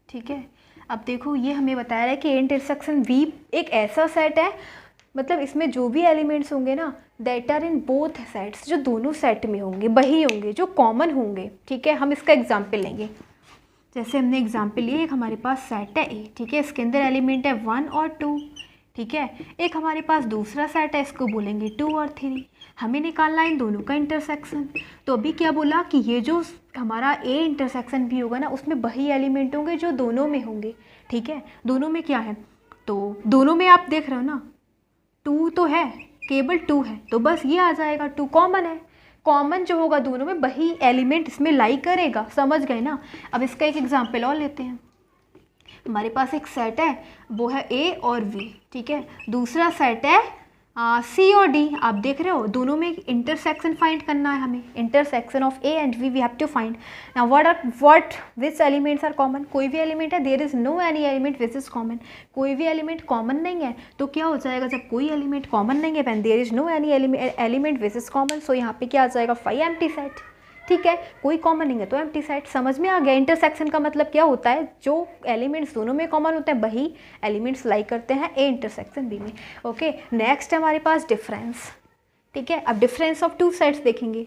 S1: ठीक है। अब देखो ये हमें बताया है कि इंटरसेक्शन वी एक ऐसा सेट है, मतलब इसमें जो भी एलिमेंट्स होंगे ना, that are in both sets, जो दोनों सेट में होंगे वही होंगे, जो कॉमन होंगे, ठीक है। हम इसका एग्जाम्पल लेंगे, जैसे हमने एग्जाम्पल लिए, एक हमारे पास सेट है ए, ठीक है, इसके अंदर एलिमेंट है 1 और 2, ठीक है। एक हमारे पास दूसरा सेट है, इसको बोलेंगे 2 और 3। हमें निकालना है इन दोनों का इंटरसेक्शन। तो अभी क्या बोला कि ये जो हमारा ए इंटरसेक्शन भी होगा ना, उसमें वही एलिमेंट होंगे जो दोनों में होंगे, ठीक है। दोनों में क्या है, तो दोनों में आप देख रहे हो ना 2 तो है, केवल 2 है, तो बस ये आ जाएगा, 2 कॉमन है। कॉमन जो होगा दोनों में वही एलिमेंट इसमें लाई करेगा। समझ गए ना। अब इसका एक एग्जांपल और लेते हैं। हमारे पास एक सेट है, वो है ए और वी, ठीक है। दूसरा सेट है सी और डी। आप देख रहे हो दोनों में इंटरसेक्शन फाइंड करना है हमें, intersection of A and V have to find. Now what which elements are common, कोई भी एलिमेंट है, there is no any element which is common, कोई भी एलिमेंट कॉमन नहीं है। तो क्या हो जाएगा, जब कोई एलिमेंट कॉमन नहीं है, there is no any element which is common, so यहाँ पे क्या आ जाएगा 5 एम्प्टी सेट, ठीक है। कोई कॉमन नहीं है तो एम्प्टी सेट। समझ में आ गया। इंटरसेक्शन का मतलब क्या होता है, जो एलिमेंट्स दोनों में कॉमन होते हैं वही एलिमेंट्स लाई करते हैं ए इंटरसेक्शन बी में। ओके, नेक्स्ट है हमारे पास डिफरेंस, ठीक है। अब डिफरेंस ऑफ टू सेट्स देखेंगे।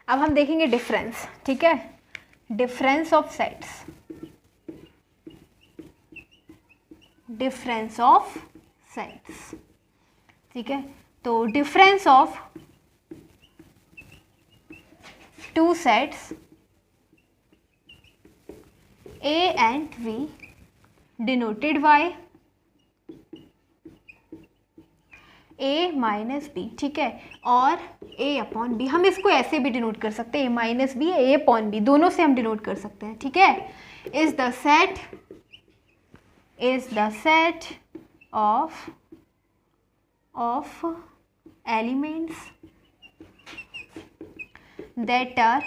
S1: अब हम देखेंगे डिफरेंस, ठीक है, difference of sets, difference of sets, ठीक है। तो difference of two sets A and V denoted by A minus B, ठीक है, और A upon B। हम इसको ऐसे भी डिनोट कर सकते हैं, A minus B, A upon B, दोनों से हम डिनोट कर सकते हैं, ठीक है। is the set of elements that are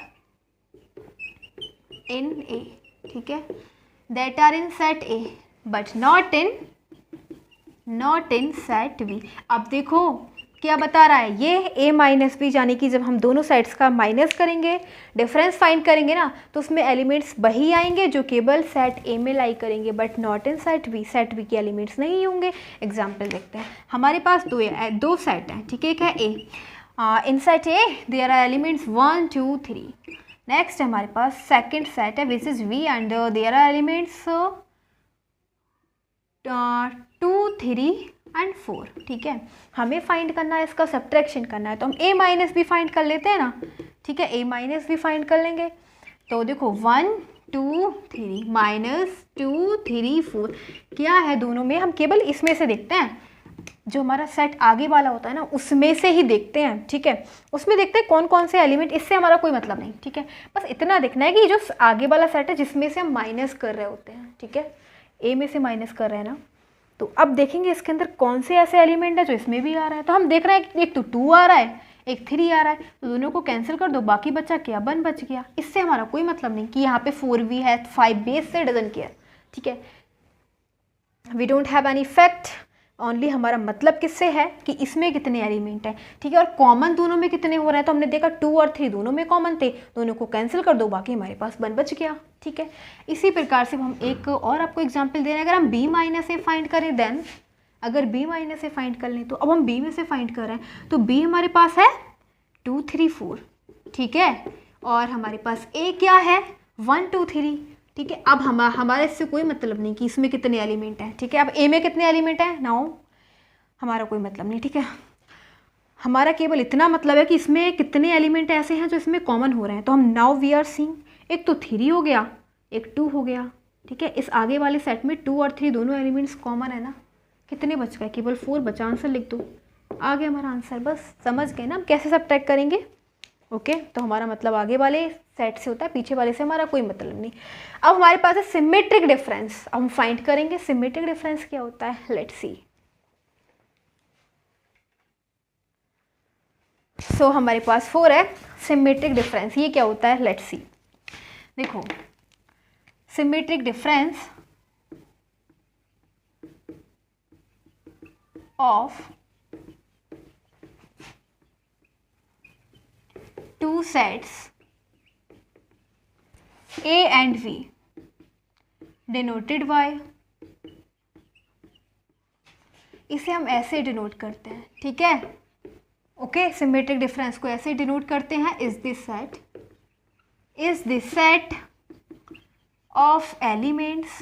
S1: in A, ठीक है, that are in set A but not in set B। अब देखो क्या बता रहा है ये ए माइनस बी, यानी कि जब हम दोनों साइड्स का माइनस करेंगे, डिफरेंस फाइंड करेंगे ना, तो उसमें एलिमेंट्स वही आएंगे जो केवल सेट ए में लाई करेंगे, but not in set B. Set B के एलिमेंट्स नहीं होंगे। एग्जाम्पल देखते हैं। हमारे पास दो सेट हैं, ठीक है। एक है A, in set A there are elements 1 2 3। Next हमारे पास सेकेंड सेट है which is B and there are elements 2 3 and 4, ठीक है। हमें फाइंड करना है, इसका सब्ट्रैक्शन करना है, तो हम ए माइनस बी फाइंड कर लेते हैं ना, ठीक है। ए माइनस बी फाइंड कर लेंगे, तो देखो 1 2 3 माइनस 2 3 4 क्या है दोनों में, हम केवल इसमें से देखते हैं, जो हमारा सेट आगे वाला होता है ना उसमें से ही देखते हैं, ठीक है। उसमें देखते हैं कौन कौन से एलिमेंट, इससे हमारा कोई मतलब नहीं, ठीक है। बस इतना देखना है कि जो आगे वाला सेट है जिसमें से हम माइनस कर रहे होते हैं, ठीक है, ए में से माइनस कर रहे हैं ना, तो अब देखेंगे इसके अंदर कौन से ऐसे एलिमेंट है जो इसमें भी आ रहा है। तो हम देख रहे हैं एक तो 2 आ रहा है, एक 3 आ रहा है, तो दोनों को कैंसिल कर दो, बाकी बचा क्या, 1 बच गया। इससे हमारा कोई मतलब नहीं कि यहाँ पे 4v है 5b, से डजंट केयर, ठीक है। We don't have any fact, only हमारा मतलब किससे है कि इसमें कितने एलिमेंट हैं, ठीक है। और कॉमन दोनों में कितने हो रहे हैं, तो हमने देखा 2 और 3 दोनों में कॉमन थे, दोनों को कैंसिल कर दो, बाकी हमारे पास 1 बच गया, ठीक है। इसी प्रकार से हम एक और आपको एग्जांपल दे रहे हैं। अगर हम b माइनस ए फाइंड करें, देन अगर b माइनस ए फाइंड कर लें, तो अब हम b में से फाइंड कर रहे हैं, तो b हमारे पास है 2 3 4, ठीक है। और हमारे पास a क्या है 1 2 3, ठीक है। अब हमारे इससे कोई मतलब नहीं कि इसमें कितने एलिमेंट हैं, ठीक है। अब ए में कितने एलिमेंट हैं, नाउ हमारा कोई मतलब नहीं, ठीक है। हमारा केवल इतना मतलब है कि इसमें कितने एलिमेंट ऐसे हैं जो इसमें कॉमन हो रहे हैं। तो हम नाउ वी आर सीइंग, एक तो 3 हो गया, एक 2 हो गया, ठीक है। इस आगे वाले सेट में 2 और 3 दोनों एलिमेंट्स कॉमन है ना, कितने बच गए, केवल 4 बचा। आंसर लिख दो, आ गया हमारा आंसर। बस समझ गए ना हम कैसे सब्ट्रैक्ट करेंगे, ओके। तो हमारा मतलब आगे वाले सेट से होता है, पीछे वाले से हमारा कोई मतलब नहीं। अब हमारे पास है सिमेट्रिक डिफरेंस, हम फाइंड करेंगे सिमेट्रिक डिफरेंस क्या होता है, लेट्स सी। सो हमारे पास 4 है सिमेट्रिक डिफरेंस, ये क्या होता है, लेट्स सी। देखो symmetric difference of two sets A and V denoted by, इसे हम ऐसे डिनोट करते हैं, ठीक है, ओके। सिमेट्रिक डिफरेंस को ऐसे डिनोट करते हैं, is this set of elements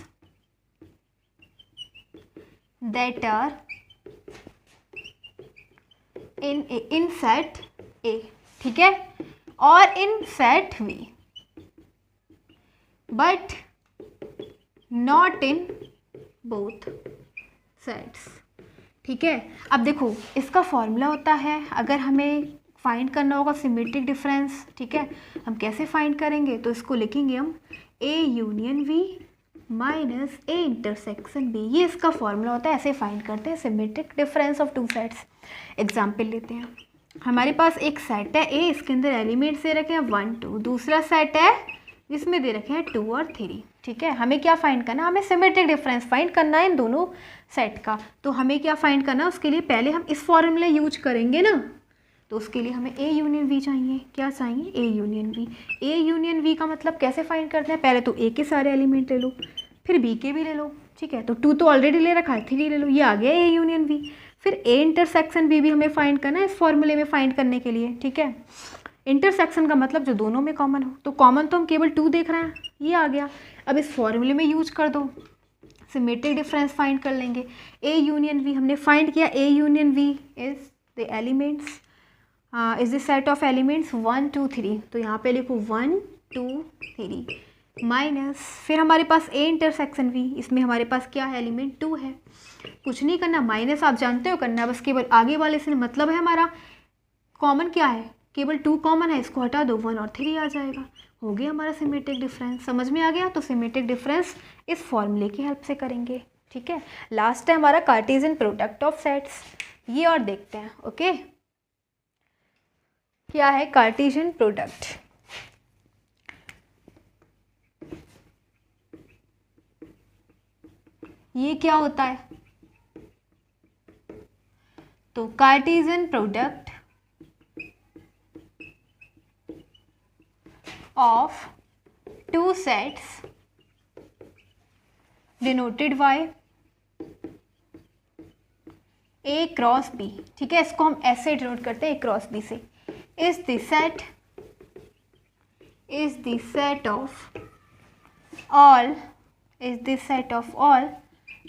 S1: that are in set A, ठीक है, और in set V, but not in both sets, ठीक है। अब देखो इसका फॉर्मूला होता है, अगर हमें फाइंड करना होगा सिमेट्रिक डिफरेंस, ठीक है, हम कैसे फाइंड करेंगे, तो इसको लिखेंगे हम A union V minus A intersection B, ये इसका फॉर्मूला होता है, ऐसे फाइंड करते हैं symmetric difference of two sets. Example लेते हैं। हमारे पास एक सेट है A, इसके अंदर एलिमेंट्स दे रखे हैं 1 2, दूसरा सेट है जिसमें दे रखे हैं 2 और 3, ठीक है। हमें क्या फाइंड करना, हमें सिमेट्रिक डिफरेंस फाइंड करना है इन दोनों सेट का। तो हमें क्या फाइंड करना है, उसके लिए पहले हम इस फॉर्मूला यूज करेंगे ना, तो उसके लिए हमें A यूनियन V चाहिए। क्या चाहिए, A union V। A union V का मतलब कैसे फाइंड करते हैं, पहले तो A के सारे एलिमेंट ले लो, फिर B के भी ले लो, ठीक है। तो 2 तो ऑलरेडी ले रखा है, 3 ले लो, ये आ गया A यूनियन V। फिर A इंटरसेक्शन B भी हमें फाइंड करना है इस फॉर्मूले में फाइंड करने के लिए, ठीक है। इंटरसेक्शन का मतलब जो दोनों में कॉमन हो, तो कॉमन तो हम केवल 2 देख रहे हैं, ये आ गया। अब इस फॉर्मूले में यूज कर दो, सिमेट्रिक डिफरेंस फाइंड कर लेंगे। A यूनियन V हमने फाइंड किया, A union V is the elements, is the set of elements 1 2 3, तो यहाँ पे लिखो 1 2 3 माइनस, फिर हमारे पास A इंटरसेक्शन V, इसमें हमारे पास क्या है, एलिमेंट 2 है। कुछ नहीं करना, माइनस आप जानते हो करना, बस केवल आगे वाले से मतलब है हमारा कॉमन क्या है, केवल 2 कॉमन है, इसको हटा दो 1 और 3 आ जाएगा, हो गया हमारा सिमेट्रिक डिफरेंस। समझ में आ गया, तो सिमेट्रिक डिफरेंस इस फॉर्मूले की हेल्प से करेंगे, ठीक है। लास्ट है हमारा कार्टेशियन प्रोडक्ट ऑफ सेट्स, ये और देखते हैं, ओके। क्या है कार्टेशियन प्रोडक्ट, ये क्या होता है, तो Cartesian product of two sets denoted by A cross B, ठीक है, इसको हम ऐसे डिनोट करते हैं ए क्रॉस बी से, is the set of all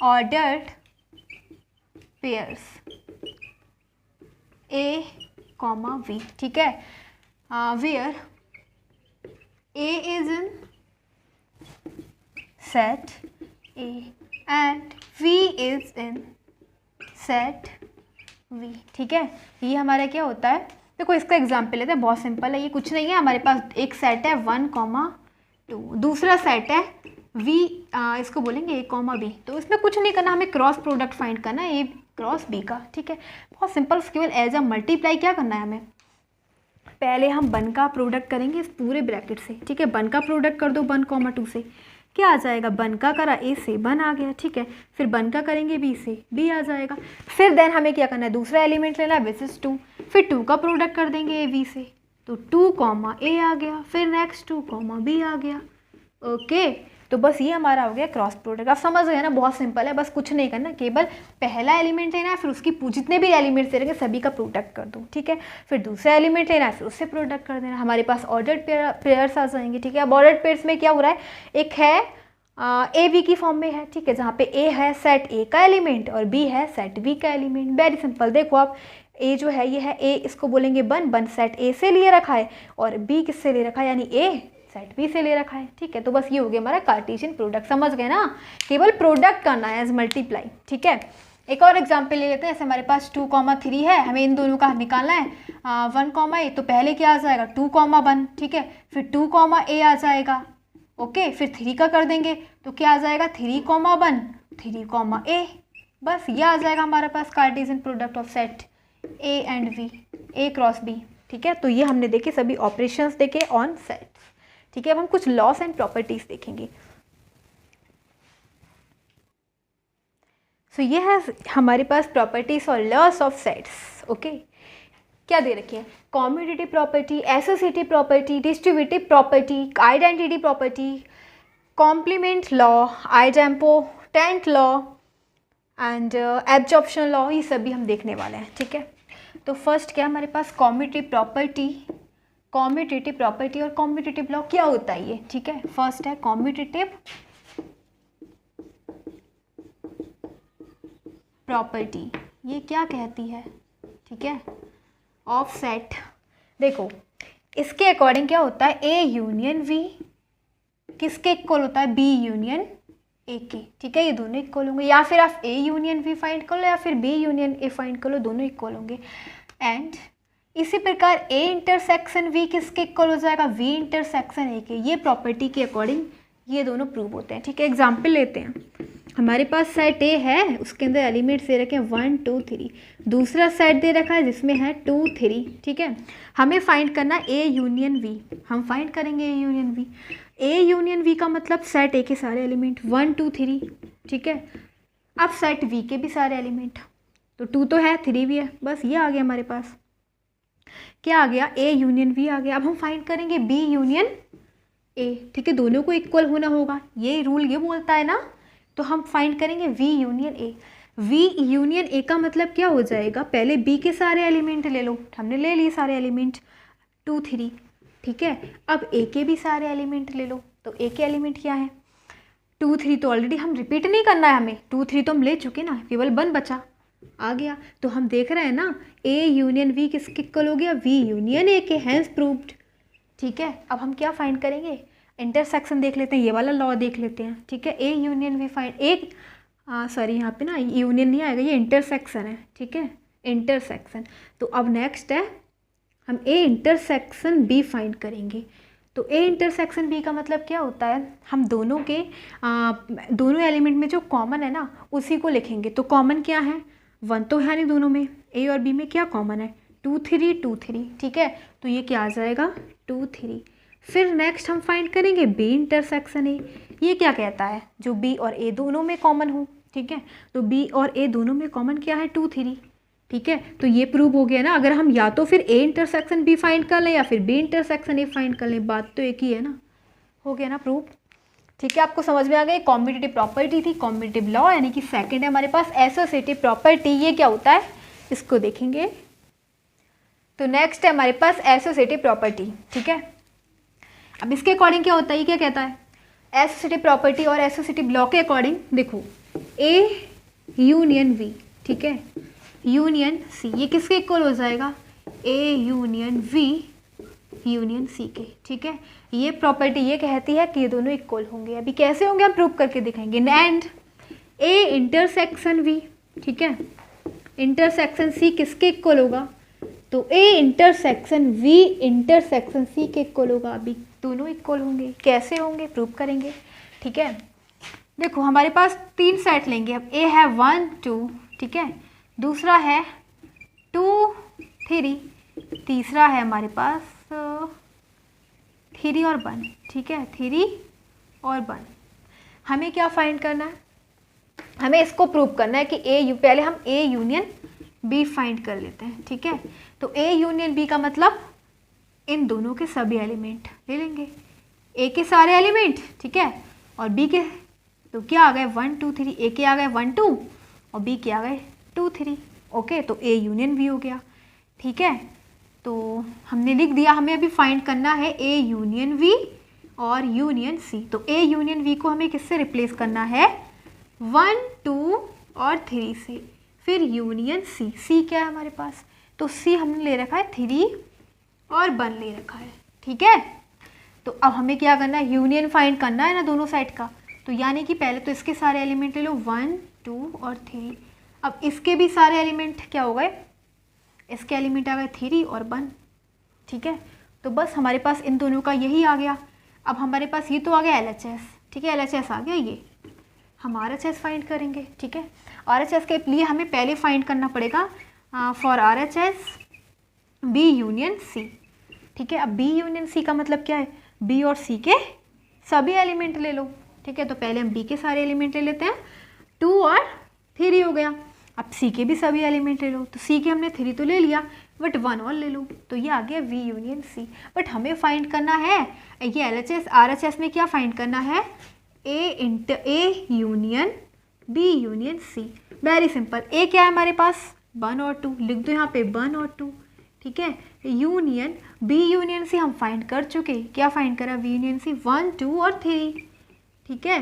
S1: ordered pairs A, V, ठीक है, where A is in set A and V is in set V, ठीक है। ये हमारा क्या होता है, देखो इसका एग्जाम्पल लेते हैं, बहुत सिंपल है, ये कुछ नहीं है, हमारे पास एक सेट है 1, 2, दूसरा सेट है V, इसको बोलेंगे A, B, तो इसमें कुछ नहीं करना, हमें क्रॉस प्रोडक्ट फाइंड करना है A क्रॉस B का, ठीक है, बहुत सिंपल, केवल एज अ मल्टीप्लाई क्या करना है हमें, पहले हम 1 का प्रोडक्ट करेंगे इस पूरे ब्रैकेट से, ठीक है, 1 का प्रोडक्ट कर दो 1, 2 से, क्या आ जाएगा, 1 का करा A से 1 आ गया, ठीक है, फिर 1 का करेंगे B से B आ जाएगा, फिर देन हमें क्या करना है, दूसरा एलिमेंट लेना है विच इज 2, फिर 2 का प्रोडक्ट कर देंगे A B से, तो 2, A आ गया, फिर नेक्स्ट 2, B आ गया, ओके। तो बस ये हमारा हो गया क्रॉस प्रोडक्ट, आप समझ गए ना, बहुत सिंपल है, बस कुछ नहीं करना, केवल पहला एलिमेंट लेना है, फिर उसकी जितने भी एलिमेंट्स दे रहेंगे सभी का प्रोडक्ट कर दो, ठीक है, फिर दूसरा एलिमेंट लेना है, फिर उससे प्रोडक्ट कर देना, हमारे पास ऑर्डर्ड पेयर्स आ जाएंगे, ठीक है। अब ऑर्डर्ड पेयर्स में क्या हो रहा है, एक है ए बी की फॉर्म में है, ठीक है, जहाँ पे ए है सेट ए का एलिमेंट और बी है सेट बी का एलिमेंट, वेरी सिंपल, देखो आप ए जो है ये है ए, इसको बोलेंगे 1 सेट ए से लिए रखा है और बी किससे ले रखा है, यानी ए सेट बी से ले रखा है, ठीक है। तो बस ये हो गया हमारा कार्टेशियन प्रोडक्ट, समझ गए ना, केवल प्रोडक्ट करना है एज मल्टीप्लाई, ठीक है। एक और एग्जांपल ले लेते हैं, जैसे हमारे पास 2, 3 है, हमें इन दोनों का निकालना है 1, A, तो पहले क्या आ जाएगा 2, 1, ठीक है, फिर 2, A आ जाएगा, ओके, फिर 3 का कर देंगे तो क्या आ जाएगा 3, 1, 3, A, बस ये आ जाएगा हमारे पास cartesian product of set A and V, A cross B, ठीक है। तो ये हमने देखे सभी ऑपरेशंस देखे ऑन सेट, ठीक है। अब हम कुछ लॉस एंड प्रॉपर्टीज देखेंगे। सो ये है हमारे पास प्रॉपर्टीज और लॉस ऑफ सेट्स, ओके। क्या दे रखी है, commutative property, associative property, distributive property, identity property, complement law, idempotent law and absorption law, ये सभी हम देखने वाले हैं, ठीक है। तो फर्स्ट क्या हमारे पास कॉम्यूटेटिव प्रॉपर्टी और कॉम्यूटेटिव लॉ क्या होता है ये, ठीक है। फर्स्ट है कॉम्यूटेटिव प्रॉपर्टी, ये क्या कहती है, ठीक है, ऑफ सेट। देखो इसके अकॉर्डिंग क्या होता है, ए यूनियन वी किसके इक्वल होता है, बी यूनियन ए के, ठीक है, ये दोनों इक्वल होंगे, या फिर आप ए यूनियन वी फाइंड कर लो या फिर बी यूनियन ए फाइंड कर लो, दोनों इक्वल होंगे। एंड इसी प्रकार ए इंटरसेक्शन वी किसके इक्वल हो जाएगा, वी इंटरसेक्शन ए के, ये प्रॉपर्टी के अकॉर्डिंग ये दोनों प्रूव होते हैं, ठीक है। एग्जाम्पल लेते हैं, हमारे पास सेट ए है, उसके अंदर एलिमेंट्स दे रखे हैं 1, 2, 3, दूसरा सेट दे रखा है जिसमें है 2, 3, ठीक है। हमें फाइंड करना ए यूनियन वी, हम फाइंड करेंगे A union V. A union V का मतलब सेट ए के सारे एलिमेंट 1, 2, 3, ठीक है। अब सेट वी के भी सारे एलिमेंट, तो 2 तो है 3 भी है, बस ये आ गया हमारे पास, क्या आ गया, ए यूनियन वी आ गया। अब हम फाइंड करेंगे बी यूनियन ए, ठीक है, दोनों को इक्वल होना होगा, ये रूल ये बोलता है ना, तो हम फाइंड करेंगे V union A. V union A का मतलब क्या हो जाएगा, पहले बी के सारे एलिमेंट ले लो, हमने ले लिए सारे एलिमेंट 2, 3, ठीक है। अब ए के भी सारे एलिमेंट ले लो, तो ए के एलिमेंट क्या है 2, 3, तो ऑलरेडी हम रिपीट नहीं करना है हमें, 2, 3 तो हम ले चुके ना, केवल 1 बचा आ गया, तो हम देख रहे हैं ना ए यूनियन वी किसके इक्वल हो गया, वी यूनियन ए के, हैंस प्रूव्ड, ठीक है। अब हम क्या फाइंड करेंगे, इंटरसेक्शन देख लेते हैं, ये वाला लॉ देख लेते हैं, ठीक है। ए यूनियन वी फाइंड, एक सॉरी यहाँ पे ना यूनियन नहीं आएगा, ये इंटरसेक्शन है, ठीक है, इंटरसेक्शन। तो अब नेक्स्ट है हम ए इंटरसेक्शन बी फाइंड करेंगे। तो ए इंटरसेक्शन बी का मतलब क्या होता है, हम दोनों के दोनों एलिमेंट में जो कॉमन है ना उसी को लिखेंगे। तो कॉमन क्या है, 1 तो है नहीं दोनों में, ए और बी में क्या कॉमन है 2, 3, 2, 3, ठीक है। तो ये क्या आ जाएगा 2, 3। फिर नेक्स्ट हम फाइंड करेंगे बी इंटरसेक्शन ए, ये क्या कहता है जो बी और ए दोनों में कॉमन हो, ठीक है। तो बी और ए दोनों में कॉमन क्या है 2, 3, ठीक है, तो ये प्रूव हो गया ना। अगर हम या तो फिर ए इंटरसेक्शन बी फाइंड कर लें या फिर बी इंटरसेक्शन ए फाइंड कर लें, बात तो एक ही है ना, हो गया ना प्रूव। ठीक है, आपको समझ में आ गई। कॉम्पिटिटिव प्रॉपर्टी थी, कॉम्पिटिटिव लॉ, यानी कि सेकंड है हमारे पास एसोसिएटिव प्रॉपर्टी। ये क्या होता है इसको देखेंगे। तो नेक्स्ट है हमारे पास एसोसिएटिव प्रॉपर्टी। ठीक है, अब इसके अकॉर्डिंग क्या होता है, ये क्या कहता है, एसोसिएटिव प्रॉपर्टी और एसोसिएटिव लॉ के अकॉर्डिंग देखो, ए यूनियन वी, ठीक है, यूनियन सी, ये किसके इक्वल हो जाएगा, A union V union C के। ठीक है, ये प्रॉपर्टी ये कहती है कि ये दोनों इक्वल होंगे। अभी कैसे होंगे हम प्रूव करके दिखाएंगे। एंड ए इंटरसेक्शन वी, ठीक है, इंटरसेक्शन सी किसके इक्वल होगा, तो A intersection V intersection C के इक्वल होगा। अभी दोनों इक्वल होंगे, कैसे होंगे प्रूव करेंगे। ठीक है, देखो हमारे पास 3 सेट लेंगे अब। ए है 1 2, ठीक है, दूसरा है 2 3, तीसरा है हमारे पास 3 और 1, ठीक है, 3 और 1। हमें क्या फाइंड करना है, हमें इसको प्रूव करना है कि पहले हम ए यूनियन बी फाइंड कर लेते हैं। ठीक है, तो ए यूनियन बी का मतलब इन दोनों के सभी एलिमेंट ले लेंगे, ए के सारे एलिमेंट, ठीक है, और बी के, तो क्या आ गए 1 2 3, ए के आ गए 1 2 और बी के आ गए 2 3। ओके, तो ए यूनियन बी हो गया। ठीक है, तो हमने लिख दिया। हमें अभी फाइंड करना है ए यूनियन वी और यूनियन सी। तो ए यूनियन वी को हमें किससे रिप्लेस करना है, 1 2 और 3 से, फिर यूनियन सी। सी क्या है हमारे पास, तो सी हमने ले रखा है 3 और 1 ले रखा है। ठीक है, तो अब हमें क्या करना है, यूनियन फाइंड करना है ना दोनों साइड का। तो यानी कि पहले तो इसके सारे एलिमेंट ले लो 1 2 और 3। अब इसके भी सारे एलिमेंट क्या हो गए, इसके एलिमेंट आ गए 3 और 1। ठीक है, तो बस हमारे पास इन दोनों का यही आ गया। अब हमारे पास ये तो आ गया LHS, ठीक है, LHS आ गया, ये हम RHS फाइंड करेंगे। ठीक है, RHS के लिए हमें पहले फाइंड करना पड़ेगा for RHS B union C. ठीक है, अब बी यूनियन सी का मतलब क्या है, बी और सी के सभी एलिमेंट ले लो। ठीक है, तो पहले हम बी के सारे एलिमेंट ले लेते हैं, 2 और 3 हो गया। अब सी के भी सभी एलिमेंट ले लो, तो सी के हमने 3 तो ले लिया, बट 1 और ले लो, तो ये आ गया वी यूनियन सी। बट हमें फाइंड करना है ये LHS RHS में क्या फाइंड करना है, A union B union C. Very simple. A क्या है हमारे पास, 1 और 2, लिख दो यहाँ पे 1 और 2। ठीक है, यूनियन बी यूनियन सी हम फाइंड कर चुके। क्या फाइंड करा, वी यूनियन सी 1 2 और 3। ठीक है,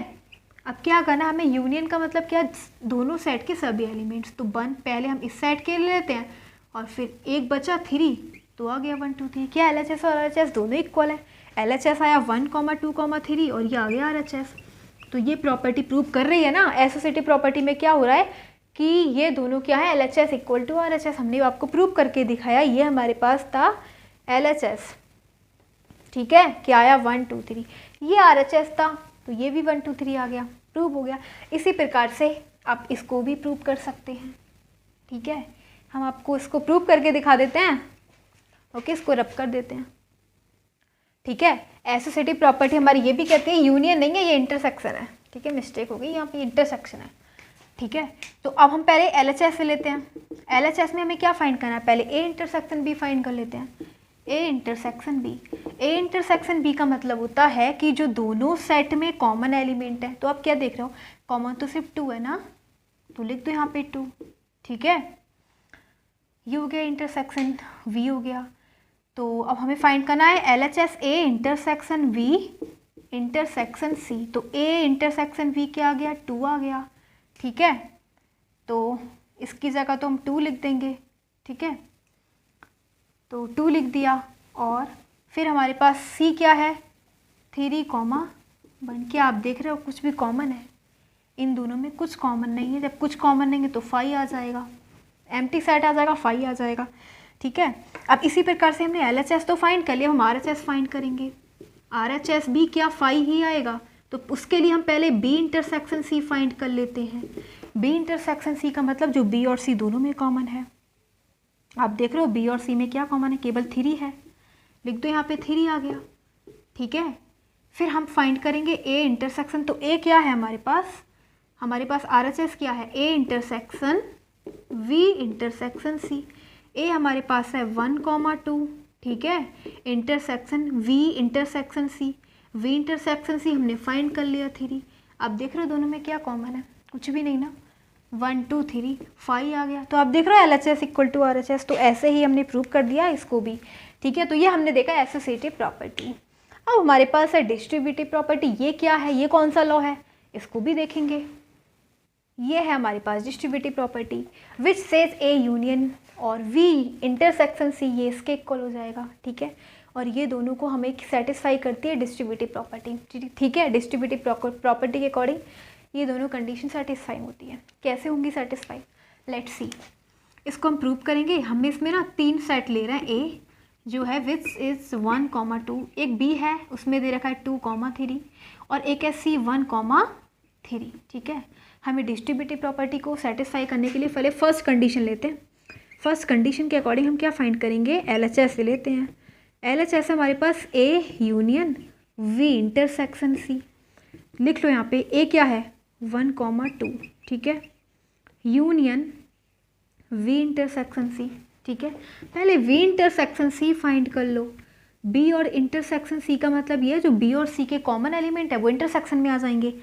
S1: अब क्या करना, हमें यूनियन का मतलब क्या, दोनों सेट के सभी एलिमेंट्स। तो 1 पहले हम इस सेट के ले लेते हैं और फिर एक बचा 3, तो आ गया 1 2 3। क्या LHS और RHS दोनों इक्वल है, LHS आया 1 2 3 और ये आ गया RHS। तो ये प्रॉपर्टी प्रूव कर रही है ना, एसोसिएटिव प्रॉपर्टी में क्या हो रहा है कि ये दोनों क्या है, LHS इक्वल टू RHS। हमने आपको प्रूव करके दिखाया, ये हमारे पास था LHS। ठीक है, क्या आया 1 2 3, ये RHS था, तो ये भी 1 2 3 आ गया, प्रूव हो गया। इसी प्रकार से आप इसको भी प्रूव कर सकते हैं। ठीक है, हम आपको इसको प्रूव करके दिखा देते हैं। ओके, इसको रब कर देते हैं। ठीक है, एसोसिएटिव प्रॉपर्टी हमारी ये भी कहते हैं, यूनियन नहीं है, ये इंटरसेक्शन है। ठीक है, मिस्टेक हो गई, यहाँ पे इंटरसेक्शन है। ठीक है, तो अब हम पहले LHS से लेते हैं। LHS में हमें क्या फाइंड करना है, पहले ए इंटरसेक्शन बी फाइंड कर लेते हैं। A intersection B, A intersection B का मतलब होता है कि जो दोनों सेट में कॉमन एलिमेंट है। तो आप क्या देख रहे हो, कॉमन तो सिर्फ 2 है ना, तो लिख दो यहाँ पे 2। ठीक है, ये हो गया इंटरसेक्शन वी हो गया। तो अब हमें फाइंड करना है LHS A intersection V intersection C. तो ए इंटरसेक्शन वी क्या आ गया, 2 आ गया। ठीक है, तो इसकी जगह तो हम 2 लिख देंगे। ठीक है, तो 2 लिख दिया और फिर हमारे पास सी क्या है, 3 1। क्या आप देख रहे हो कुछ भी कॉमन है, इन दोनों में कुछ कॉमन नहीं है। जब कुछ कॉमन नहीं है तो 5 आ जाएगा, एम्प्टी सेट आ जाएगा, 5 आ जाएगा। ठीक है, अब इसी प्रकार से हमने LHS तो फाइंड कर लिया, हम RHS फाइंड करेंगे। RHS भी क्या 5 ही आएगा, तो उसके लिए हम पहले बी इंटरसेक्शन सी फाइंड कर लेते हैं। बी इंटरसेक्शन सी का मतलब जो बी और सी दोनों में कॉमन है। आप देख रहे हो बी और सी में क्या कॉमन है, केवल 3 है, लिख दो यहाँ पे 3 आ गया। ठीक है, फिर हम फाइंड करेंगे ए इंटरसेक्शन। तो ए क्या है हमारे पास RHS क्या है, A intersection V intersection C। ए हमारे पास है 1,2, ठीक है, intersection V intersection C। V intersection C हमने फाइंड कर लिया 3। अब देख रहे हो दोनों में क्या कॉमन है, कुछ भी नहीं ना, 1 2 3 5 आ गया। तो आप देख रहे हो LHS इक्वल टू RHS, तो ऐसे ही हमने प्रूव कर दिया इसको भी, ठीक है। तो ये हमने देखा एसोसिएटिव प्रॉपर्टी। अब हमारे पास है डिस्ट्रीब्यूटिव प्रॉपर्टी। ये क्या है, ये कौन सा लॉ है, इसको भी देखेंगे। ये है हमारे पास distributive property which says A union और V इंटरसेक्शन C, ये इसके इक्वल हो जाएगा, ठीक है। और ये दोनों को हमें सेटिस्फाई करती है डिस्ट्रीब्यूटिव प्रॉपर्टी, ठीक है। डिस्ट्रीब्यूटिव प्रॉपर्टी के अकॉर्डिंग ये दोनों कंडीशन सेटिस्फाई होती है। कैसे होंगी सेटिस्फाई, लेट्स सी। इसको हम प्रूव करेंगे। हम इसमें ना 3 सेट ले रहे हैं। ए जो है विच इज़ 1,2, एक B है उसमें दे रखा है 2,3 और एक है C 1,3, ठीक है। हमें डिस्ट्रीब्यूटिव प्रॉपर्टी को सेटिस्फाई करने के लिए पहले फर्स्ट कंडीशन लेते हैं। फर्स्ट कंडीशन के अकॉर्डिंग हम क्या फाइंड करेंगे, LHS ले लेते हैं। LHS हमारे पास A union V intersection C। लिख लो यहाँ पे A क्या है 1,2, ठीक है, यूनियन V इंटरसेक्शन C, ठीक है। पहले V इंटरसेक्शन C फाइंड कर लो। B और इंटरसेक्शन C का मतलब ये है जो B और C के कॉमन एलिमेंट है वो इंटरसेक्शन में आ जाएंगे।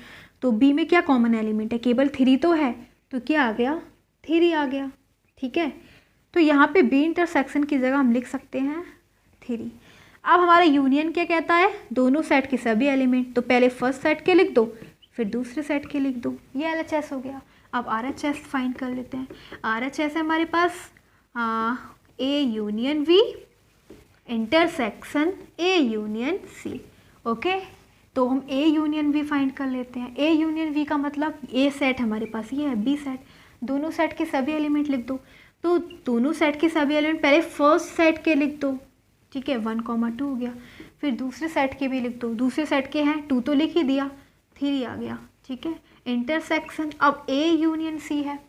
S1: तो B में क्या कॉमन एलिमेंट है, केवल 3 तो है, तो क्या आ गया 3 आ गया, ठीक है। तो यहाँ पे B इंटरसेक्शन की जगह हम लिख सकते हैं 3। अब हमारा यूनियन क्या कहता है, दोनों सेट के सभी एलिमेंट। तो पहले फर्स्ट सेट के लिख दो फिर दूसरे सेट के लिख दो, ये LHS हो गया। अब RHS फाइंड कर लेते हैं। RHS है हमारे पास A union V intersection A union C, okay. तो हम A यूनियन V फाइंड कर लेते हैं। A यूनियन V का मतलब A सेट हमारे पास ये है, B सेट, दोनों सेट के सभी एलिमेंट लिख दो। तो दोनों सेट के सभी एलिमेंट पहले फर्स्ट सेट के लिख दो, ठीक है, 1,2 हो गया। फिर दूसरे सेट के भी लिख दो, दूसरे सेट के हैं 2 तो लिख ही दिया, 3 आ गया, ठीक है। इंटरसेक्शन, अब A यूनियन C है,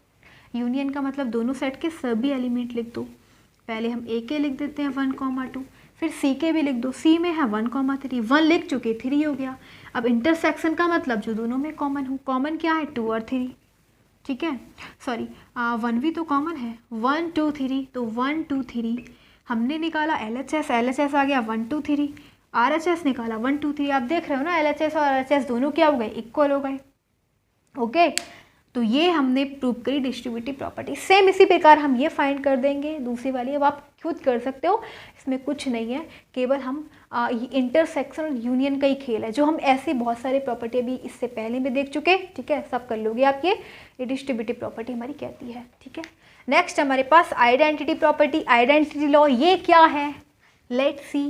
S1: यूनियन का मतलब दोनों सेट के सभी एलिमेंट लिख दो। पहले हम A के लिख देते हैं 1,2, फिर C के भी लिख दो। C में है 1,3, 1 लिख चुके 3 हो गया। अब इंटरसेक्शन का मतलब जो दोनों में कॉमन हो, कॉमन क्या है 2 और 3, ठीक है, सॉरी 1 भी तो कॉमन है, 1 2 3, तो 1 2 3 हमने निकाला। LHS आ गया 1 2 3, RHS निकाला 1 2 3। आप देख रहे हो ना LHS और RHS दोनों क्या हो गए, इक्वल हो गए, ओके। तो ये हमने प्रूव करी डिस्ट्रीब्यूटिव प्रॉपर्टी। सेम इसी प्रकार हम ये फाइंड कर देंगे दूसरी वाली। अब आप खुद कर सकते हो, इसमें कुछ नहीं है, केवल हम इंटरसेक्शन और यूनियन का ही खेल है, जो हम ऐसे बहुत सारे प्रॉपर्टी अभी इससे पहले भी देख चुके, ठीक है, सब कर लोगे आप। ये डिस्ट्रीब्यूटिव प्रॉपर्टी हमारी कहती है, ठीक है। नेक्स्ट हमारे पास आइडेंटिटी प्रॉपर्टी, आइडेंटिटी लॉ। ये क्या है, लेट्स सी।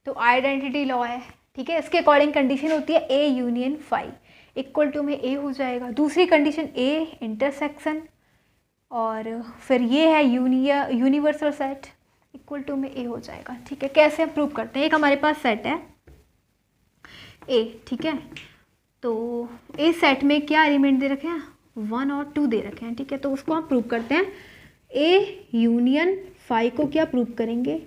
S1: तो आइडेंटिटी लॉ है, ठीक है, इसके अकॉर्डिंग कंडीशन होती है A union phi equal to में A हो जाएगा। दूसरी कंडीशन A इंटरसेक्शन, और फिर ये है यूनिवर्सल सेट इक्वल टू में A हो जाएगा, ठीक है। कैसे हम प्रूव करते हैं, एक हमारे पास सेट है A, ठीक है। तो A सेट में क्या एलिमेंट दे रखे हैं, 1 और 2 दे रखे हैं, ठीक है। तो उसको हम प्रूव करते हैं। A यूनियन फाई को क्या प्रूव करेंगे,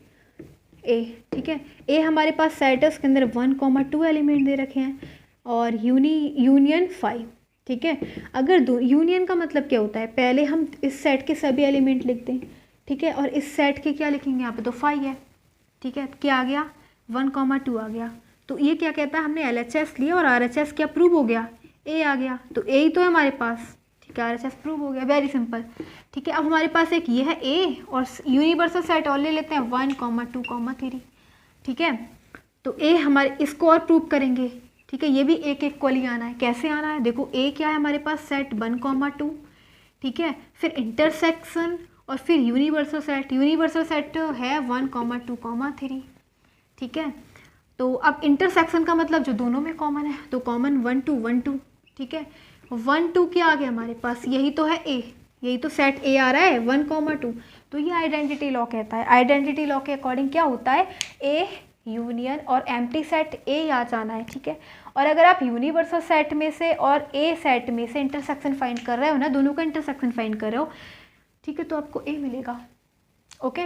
S1: A, ठीक है। A हमारे पास सेट है, उसके अंदर 1,2 एलिमेंट दे रखे हैं और यूनियन 5, ठीक है। अगर यूनियन का मतलब क्या होता है, पहले हम इस सेट के सभी एलिमेंट लिखते हैं, ठीक है, और इस सेट के क्या लिखेंगे, यहाँ पे तो 5 है, ठीक है। क्या आ गया 1,2 आ गया। तो ये क्या कहता है, हमने LHS लिया और RHS क्या प्रूव हो गया, A आ गया। तो A ही तो है हमारे पास, ठीक है, RHS प्रूव हो गया, वेरी सिंपल, ठीक है। अब हमारे पास एक ये है A और यूनिवर्सल सेट और ले लेते हैं 1,2,3, ठीक है। तो A हमारे, इसको और प्रूव करेंगे, ठीक है। ये भी एक इक्वली आना है। कैसे आना है, देखो A क्या है हमारे पास, सेट 1,2, ठीक है, फिर इंटरसेक्शन और फिर यूनिवर्सल सेट। यूनिवर्सल सेट है 1,2,3, ठीक है। तो अब इंटरसेक्शन का मतलब जो दोनों में कॉमन है, तो कॉमन 1 2 1 2, ठीक है। 1 2 क्या आ गया हमारे पास, यही तो है A, यही तो सेट A आ रहा है 1,2। तो ये आइडेंटिटी लॉ कहता है। आइडेंटिटी लॉ के अकॉर्डिंग क्या होता है, A यूनियन और एम्प्टी सेट A आ जाना है, ठीक है। और अगर आप यूनिवर्सल सेट में से और A सेट में से इंटरसेक्शन फाइंड कर रहे हो ना, दोनों का इंटरसेक्शन फाइंड कर रहे हो, ठीक है, तो आपको A मिलेगा, ओके।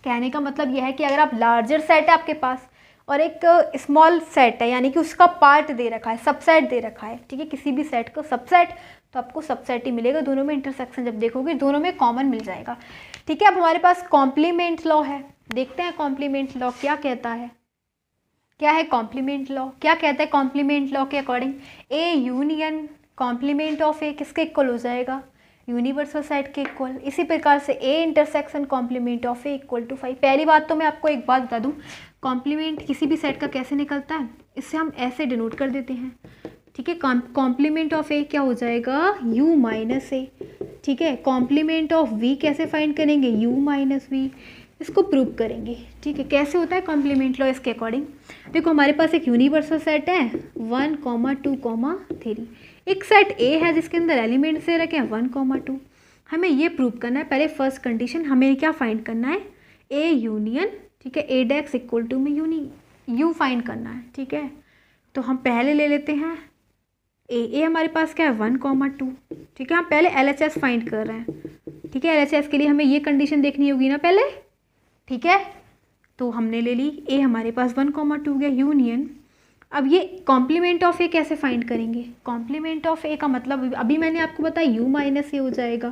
S1: कहने का मतलब यह है कि अगर आप लार्जर सेट है आपके पास और एक स्मॉल सेट है, यानी कि उसका पार्ट दे रखा है, सबसेट दे रखा है, ठीक है, किसी भी सेट को सबसेट, तो आपको सबसेट ही मिलेगा। दोनों में इंटरसेक्शन जब देखोगे दोनों में कॉमन मिल जाएगा, ठीक है। अब हमारे पास कॉम्प्लीमेंट लॉ है, देखते हैं कॉम्प्लीमेंट लॉ क्या कहता है। क्या है कॉम्प्लीमेंट लॉ, क्या कहता है कॉम्प्लीमेंट लॉ के according, A union complement of A किसके इक्वल हो जाएगा, यूनिवर्सल सेट के इक्वल। इसी प्रकार से A intersection complement of A equal to 5। पहली बात तो मैं आपको एक बात बता दूं, कॉम्प्लीमेंट किसी भी सेट का कैसे निकलता है, इससे हम ऐसे डिनोट कर देते हैं, ठीक है। कॉम्प्लीमेंट ऑफ ए क्या हो जाएगा, u माइनस ए, ठीक है। कॉम्प्लीमेंट ऑफ v कैसे फाइंड करेंगे, u माइनस वी, इसको प्रूव करेंगे, ठीक है। कैसे होता है कॉम्प्लीमेंट लॉ, इसके अकॉर्डिंग देखो हमारे पास एक यूनिवर्सल सेट है 1, 2, 3, एक सेट ए है जिसके अंदर एलिमेंट्स दे रखे हैं 1, 2। हमें ये प्रूव करना है, पहले फर्स्ट कंडीशन हमें क्या फाइंड करना है, ए यूनियन, ठीक है, ए डेक्स इक्वल टू में यू फाइंड करना है, ठीक है। तो हम पहले ले लेते हैं ए हमारे पास क्या है 1, 2, ठीक है। हम पहले LHS फाइंड कर रहे हैं, ठीक है। LHS के लिए हमें ये कंडीशन देखनी होगी ना पहले, ठीक है। तो हमने ले ली ए हमारे पास 1, 2 गया यूनियन। अब ये कॉम्प्लीमेंट ऑफ ए कैसे फाइंड करेंगे, कॉम्प्लीमेंट ऑफ ए का मतलब अभी मैंने आपको बताया u माइनस ए हो जाएगा,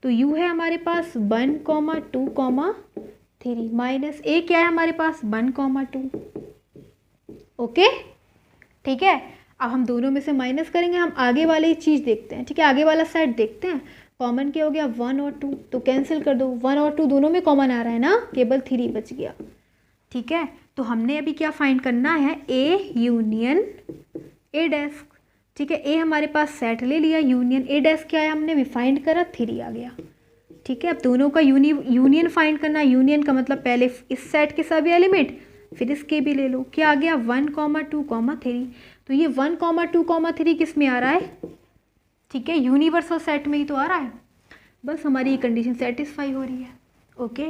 S1: तो u है हमारे पास 1, 2, 3 माइनस ए क्या है हमारे पास 1, 2, ओके, ठीक है। अब हम दोनों में से माइनस करेंगे, हम आगे वाली चीज़ देखते हैं, ठीक है, आगे वाला साइड देखते हैं। कॉमन क्या हो गया 1 और 2, तो कैंसिल कर दो, 1 और 2 दोनों में कॉमन आ रहा है ना, केवल 3 बच गया, ठीक है। तो हमने अभी क्या फाइंड करना है, ए यूनियन ए डेस्क, ठीक है। ए हमारे पास सेट ले लिया, यूनियन ए डेस्क क्या है हमने भी फाइंड करा, 3 आ गया, ठीक है। अब दोनों का यूनियन फाइंड करना, यूनियन का मतलब पहले इस सेट के सभी एलिमेंट फिर इसके भी ले लो, क्या आ गया 1, 2, 3। तो ये 1, 2, 3 किस में आ रहा है, ठीक है, यूनिवर्सल सेट में ही तो आ रहा है। बस हमारी ये कंडीशन सेटिस्फाई हो रही है, ओके।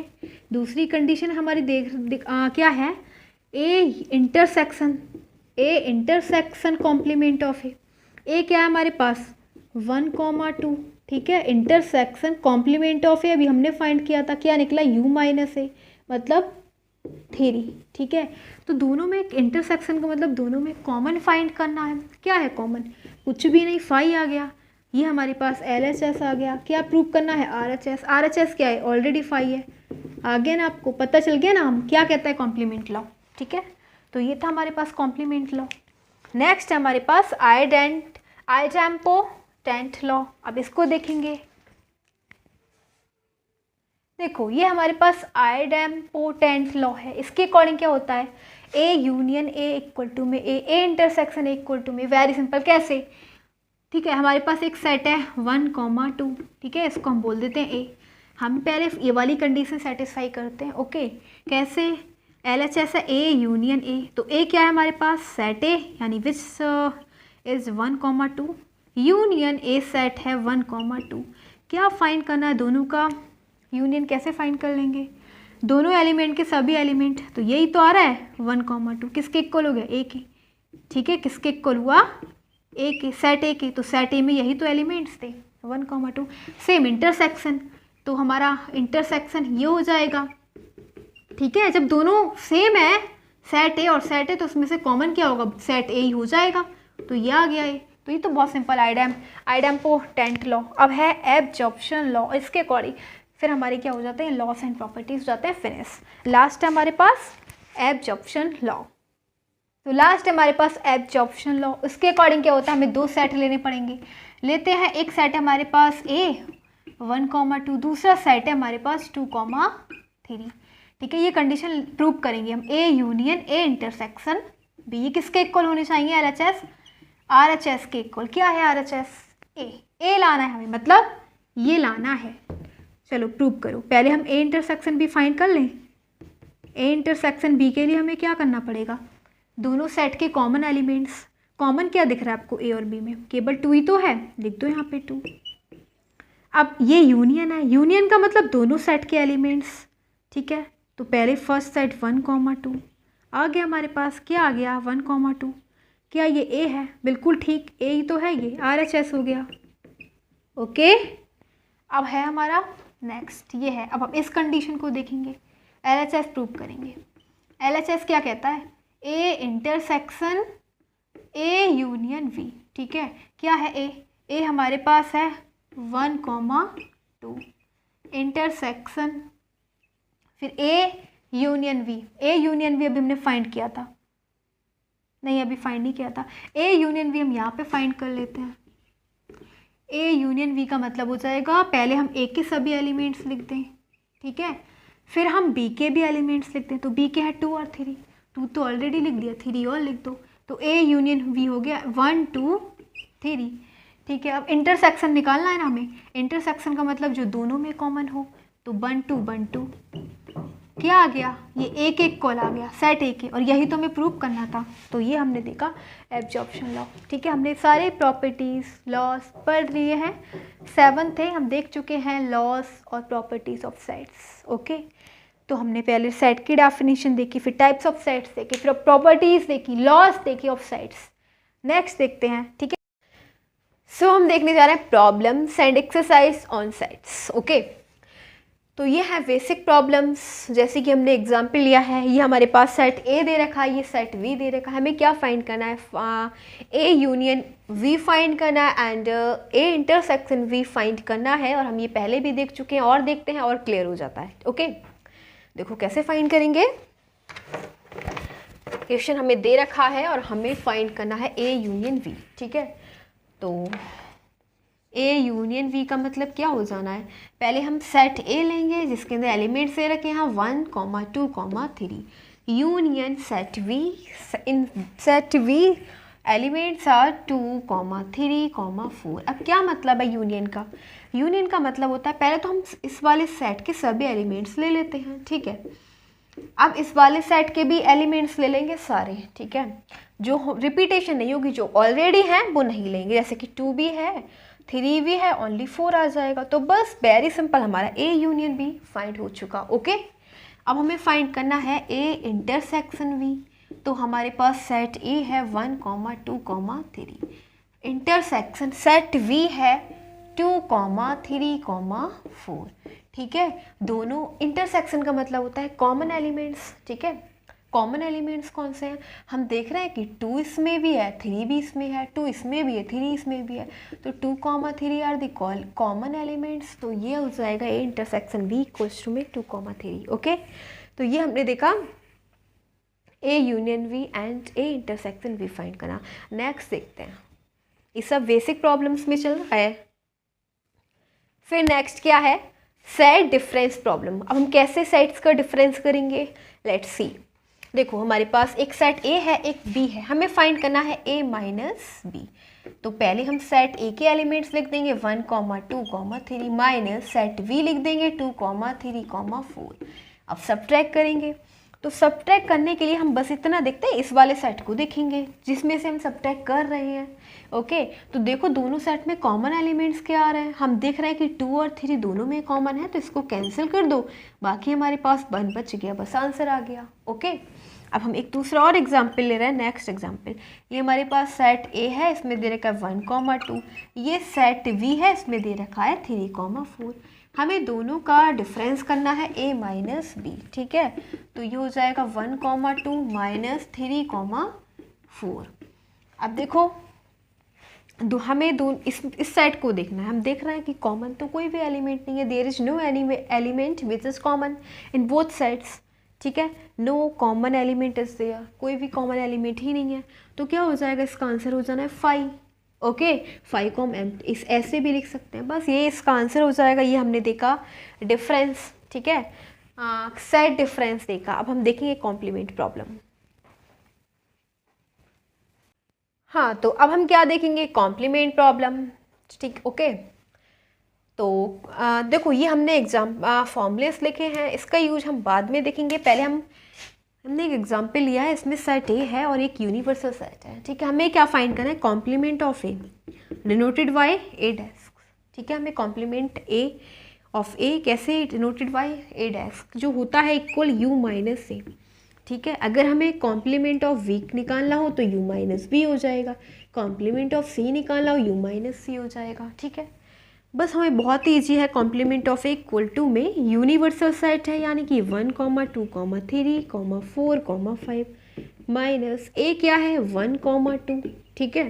S1: दूसरी कंडीशन हमारी क्या है, ए इंटरसेक्शन कॉम्प्लीमेंट ऑफ ए क्या है हमारे पास 1, 2, ठीक है। इंटरसेक्शन कॉम्प्लीमेंट ऑफ ए अभी हमने फाइंड किया था, क्या निकला u माइनस ए मतलब 3, ठीक है। तो दोनों में इंटरसेक्शन का मतलब दोनों में कॉमन फाइंड करना है। क्या है कॉमन, कुछ भी नहीं, फाई आ गया, ये हमारे पास LHS आ गया। क्या प्रूव करना है, RHS क्या है, ऑलरेडी फाई है, आ गया ना, आपको पता चल गया ना हम क्या कहता है कॉम्प्लीमेंट लॉ, ठीक है। तो ये था हमारे पास कॉम्प्लीमेंट लॉ। नेक्स्ट है हमारे पास आइडेम्पोटेंट लॉ। अब इसको देखेंगे, देखो ये हमारे पास आइडेम्पोटेंट लॉ है। इसके अकॉर्डिंग क्या होता है, A union A equal to में A intersection A equal to में, वेरी सिंपल, कैसे, ठीक है। हमारे पास एक सेट है 1, 2, ठीक है, इसको हम बोल देते हैं ए। हम पहले ये वाली कंडीशन सेटिस्फाई करते हैं, ओके। कैसे, LHS है ए यूनियन ए, तो ए क्या है हमारे पास सेट ए, यानी which is 1, 2, union A set है 1, 2। क्या फाइंड करना है, दोनों का यूनियन कैसे फाइंड कर लेंगे, दोनों एलिमेंट के सभी एलिमेंट, तो यही तो आ रहा है 1, 2 किसके इक्वल हो गया, ए के, ठीक है। किसके इक्वल हुआ, ए के, सेट ए के, तो सेट ए में यही तो एलिमेंट्स थे 1, 2। सेम इंटरसेक्शन, तो हमारा इंटरसेक्शन ये हो जाएगा, ठीक है। जब दोनों सेम है सेट ए और सेट ए, तो उसमें से कॉमन क्या होगा, सेट ए ही हो जाएगा, तो ये आ गया ए। तो ये तो बहुत सिंपल आइडेम्पोटेंट लॉ। अब है एब्जॉर्प्शन लॉ, इसके अकॉर्डिंग फिर हमारे क्या हो जाते हैं, लॉस एंड प्रॉपर्टीज हो जाते हैं फिनिश। लास्ट है हमारे पास एब्जॉर्प्शन लॉ। तो लास्ट है हमारे पास एब्जॉर्प्शन लॉ। उसके अकॉर्डिंग क्या होता है, हमें 2 सेट लेने पड़ेंगे। लेते हैं, एक सेट है हमारे पास ए 1, 2, दूसरा सेट है हमारे पास 2, 3, ठीक है। ये कंडीशन प्रूव करेंगे हम, A union A intersection B, ये किसके इक्वल होने चाहिए, RHS के इक्वल। क्या है RHS, ए लाना है हमें, मतलब ये लाना है। चलो प्रूव करो, पहले हम ए इंटरसेक्शन बी फाइंड कर लें। ए इंटरसेक्शन बी के लिए हमें क्या करना पड़ेगा, दोनों सेट के कॉमन एलिमेंट्स, कॉमन क्या दिख रहा है आपको ए और बी में, केवल 2 ही तो है, लिख दो यहाँ पे 2। अब ये यूनियन है, यूनियन का मतलब दोनों सेट के एलिमेंट्स, ठीक है। तो पहले फर्स्ट सेट 1, 2 आ गया हमारे पास, क्या आ गया 1, 2, क्या ये ए है, बिल्कुल ठीक, ए ही तो है, ये RHS हो गया, ओके। अब है हमारा नेक्स्ट, ये है, अब हम इस कंडीशन को देखेंगे, LHS प्रूव करेंगे। LHS क्या कहता है, A intersection A union we, ठीक है। क्या है ए हमारे पास है 1,2 इंटरसेक्शन, फिर ए यूनियन वी अभी हमने फाइंड किया था, नहीं अभी फाइंड नहीं किया था। ए यूनियन वी हम यहाँ पे फाइंड कर लेते हैं। ए यूनियन वी का मतलब हो जाएगा, पहले हम ए के सभी एलिमेंट्स लिख दें, ठीक है, फिर हम बी के भी एलिमेंट्स लिखते हैं। तो बी के है 2 और 3, 2 तो ऑलरेडी लिख दिया, 3 और लिख दो। तो ए यूनियन वी हो गया 1 2 3, ठीक है। अब इंटरसेक्शन निकालना है ना हमें, इंटरसेक्शन का मतलब जो दोनों में कॉमन हो। तो 1 2 क्या आ गया, ये एक एक कॉल आ गया, सेट ए के, और यही तो हमें प्रूव करना था। तो ये हमने देखा एब्जॉर्प्शन लॉ, ठीक है। हमने सारे प्रॉपर्टीज़ लॉस पढ़ लिए हैं, 7 थे, हम देख चुके हैं लॉस और प्रॉपर्टीज़ ऑफ सेट्स, ओके। तो हमने पहले सेट की डेफिनेशन देखी, फिर टाइप्स ऑफ सेट्स देखी, फिर प्रॉपर्टीज़ देखी, लॉस देखी ऑफ सेट्स। नेक्स्ट देखते हैं, ठीक है। सो हम देखने जा रहे हैं problems and exercise on sets, okay. तो ये है बेसिक प्रॉब्लम्स, जैसे कि हमने एग्जाम्पल लिया है, ये हमारे पास सेट ए दे रखा है, ये सेट वी दे रखा है, हमें क्या फाइंड करना है, ए यूनियन वी फाइंड करना है and A intersection V find करना है। और हम ये पहले भी देख चुके हैं और देखते हैं और क्लियर हो जाता है, ओके। देखो कैसे फाइंड करेंगे, क्वेश्चन हमें दे रखा है और हमें फाइंड करना है ए यूनियन वी, ठीक है। तो ए यूनियन वी का मतलब क्या हो जाना है, पहले हम सेट ए लेंगे जिसके अंदर एलिमेंट्स दे रखे हैं 1 2 3, union set V, in set V elements are 2 3 4। अब क्या मतलब है यूनियन का, यूनियन का मतलब होता है, पहले तो हम इस वाले सेट के सभी एलिमेंट्स ले लेते हैं, ठीक है। अब इस वाले सेट के भी एलिमेंट्स ले लेंगे सारे, ठीक है। जो रिपीटेशन नहीं होगी, जो ऑलरेडी हैं वो नहीं लेंगे, जैसे कि 2 भी है 3 भी है, ओनली 4 आ जाएगा। तो बस वेरी सिंपल, हमारा ए यूनियन बी फाइंड हो चुका, ओके। अब हमें फाइंड करना है ए इंटरसेक्शन वी। तो हमारे पास सेट ए है 1 2 3, इंटरसेक्शन सेट वी है 2 3 4, ठीक है। दोनों इंटरसेक्शन का मतलब होता है कॉमन एलिमेंट्स, ठीक है। कॉमन एलिमेंट्स कौन से हैं, हम देख रहे हैं कि 2 इसमें भी है, 3 भी इसमें है, 2 इसमें भी है, 3 इसमें भी है। तो 2 3 आर द कॉमन एलिमेंट्स। तो ये हो जाएगा A intersection B equals to में 2 3, ओके। तो ये हमने देखा A union V and A intersection V find करना। नेक्स्ट देखते हैं, ये सब बेसिक प्रॉब्लम्स में चल रहा है। फिर नेक्स्ट क्या है, सेट डिफरेंस प्रॉब्लम। अब हम कैसे सेट्स का डिफरेंस करेंगे, लेट्स सी। देखो हमारे पास एक सेट ए है एक बी है, हमें फाइंड करना है ए माइनस बी। तो पहले हम सेट ए के एलिमेंट्स लिख देंगे 1 2 3 माइनस सेट बी लिख देंगे 2 3 4। अब सब्ट्रैक्ट करेंगे, तो सब्ट्रैक्ट करने के लिए हम बस इतना देखते हैं, इस वाले सेट को देखेंगे जिसमें से हम सब्ट्रैक्ट कर रहे हैं, ओके। तो देखो दोनों सेट में कॉमन एलिमेंट्स क्या आ रहे हैं, हम देख रहे हैं कि 2 और 3 दोनों में कॉमन है, तो इसको कैंसिल कर दो, बाकी हमारे पास 1 बच गया, बस आंसर आ गया, ओके। अब हम एक दूसरा और एग्जाम्पल ले रहे हैं, नेक्स्ट एग्जाम्पल। ये हमारे पास सेट ए है, इसमें दे रखा है 1 2, ये सेट वी है, इसमें दे रखा है 3 4। हमें दोनों का डिफरेंस करना है ए माइनस बी, ठीक है। तो ये हो जाएगा 1 2 माइनस 3 4। अब देखो हमें इस सेट को देखना है, हम देख रहे हैं कि कॉमन तो कोई भी एलिमेंट नहीं है, there is no element which is common in both sets, ठीक है। No common element is there, कोई भी कॉमन एलिमेंट ही नहीं है। तो क्या हो जाएगा, इसका आंसर हो जाना है 5, ओके। 5 को हम इस ऐसे भी लिख सकते हैं, बस ये इसका आंसर हो जाएगा। ये हमने देखा डिफरेंस, ठीक है, सेट डिफरेंस देखा। अब हम देखेंगे कॉम्प्लीमेंट प्रॉब्लम। हाँ, तो अब हम क्या देखेंगे, कॉम्प्लीमेंट प्रॉब्लम, ठीक, ओके। तो देखो ये हमने एग्जाम फॉर्मूलेस लिखे हैं, इसका यूज हम बाद में देखेंगे। पहले हमने एक एग्जाम्पल लिया है, इसमें सेट ए है और एक यूनिवर्सल सेट है, ठीक है। हमें क्या फाइंड करना है, complement of A denoted by A dash, ठीक है। हमें कॉम्प्लीमेंट ए ऑफ ए कैसे डिनोटेड बाय ए डैश, जो होता है इक्वल यू माइनस ए, ठीक है। अगर हमें कॉम्प्लीमेंट ऑफ वी निकालना हो तो यू माइनस बी हो जाएगा, कॉम्प्लीमेंट ऑफ सी निकालना हो यू माइनस सी हो जाएगा, ठीक है। बस हमें बहुत ही ईजी है, complement of A equal to में यूनिवर्सल सेट है, यानी कि 1 2 3 4 5 माइनस ए क्या है 1,2, ठीक है।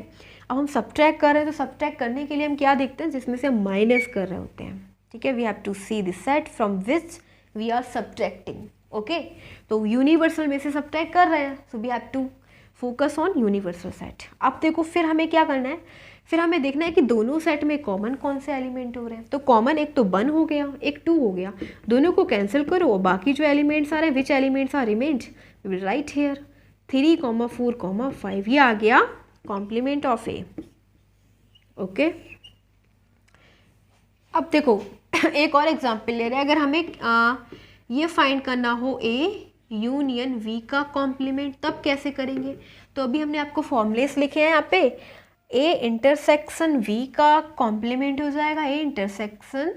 S1: अब हम सब्ट्रैक्ट कर रहे हैं तो सब्ट्रैक्ट करने के लिए हम क्या देखते हैं, जिसमें से हम माइनस कर रहे होते हैं, ठीक है। We have to see the set from which we are subtracting, okay. तो यूनिवर्सल में से सब्ट्रैक्ट कर रहे हैं, so we have to focus on universal set. अब देखो फिर हमें क्या करना है, फिर हमें देखना है कि दोनों सेट में कॉमन कौन से एलिमेंट हो रहे हैं। तो कॉमन एक तो 1 हो गया, एक 2 हो गया, दोनों को कैंसिल करो और बाकी जो एलिमेंट्स आ रहे हैं, which elements are remained, we will write here 3, 4, 5, ये आ गया कॉम्प्लीमेंट ऑफ ए, ओके। अब देखो एक और एग्जाम्पल ले रहे हैं, अगर हमें ये फाइंड करना हो ए यूनियन वी का कॉम्प्लीमेंट, तब कैसे करेंगे। तो अभी हमने आपको फॉर्मूलेस लिखे हैं यहाँ पे, ए इंटरसेक्शन वी का कॉम्प्लीमेंट हो जाएगा A intersection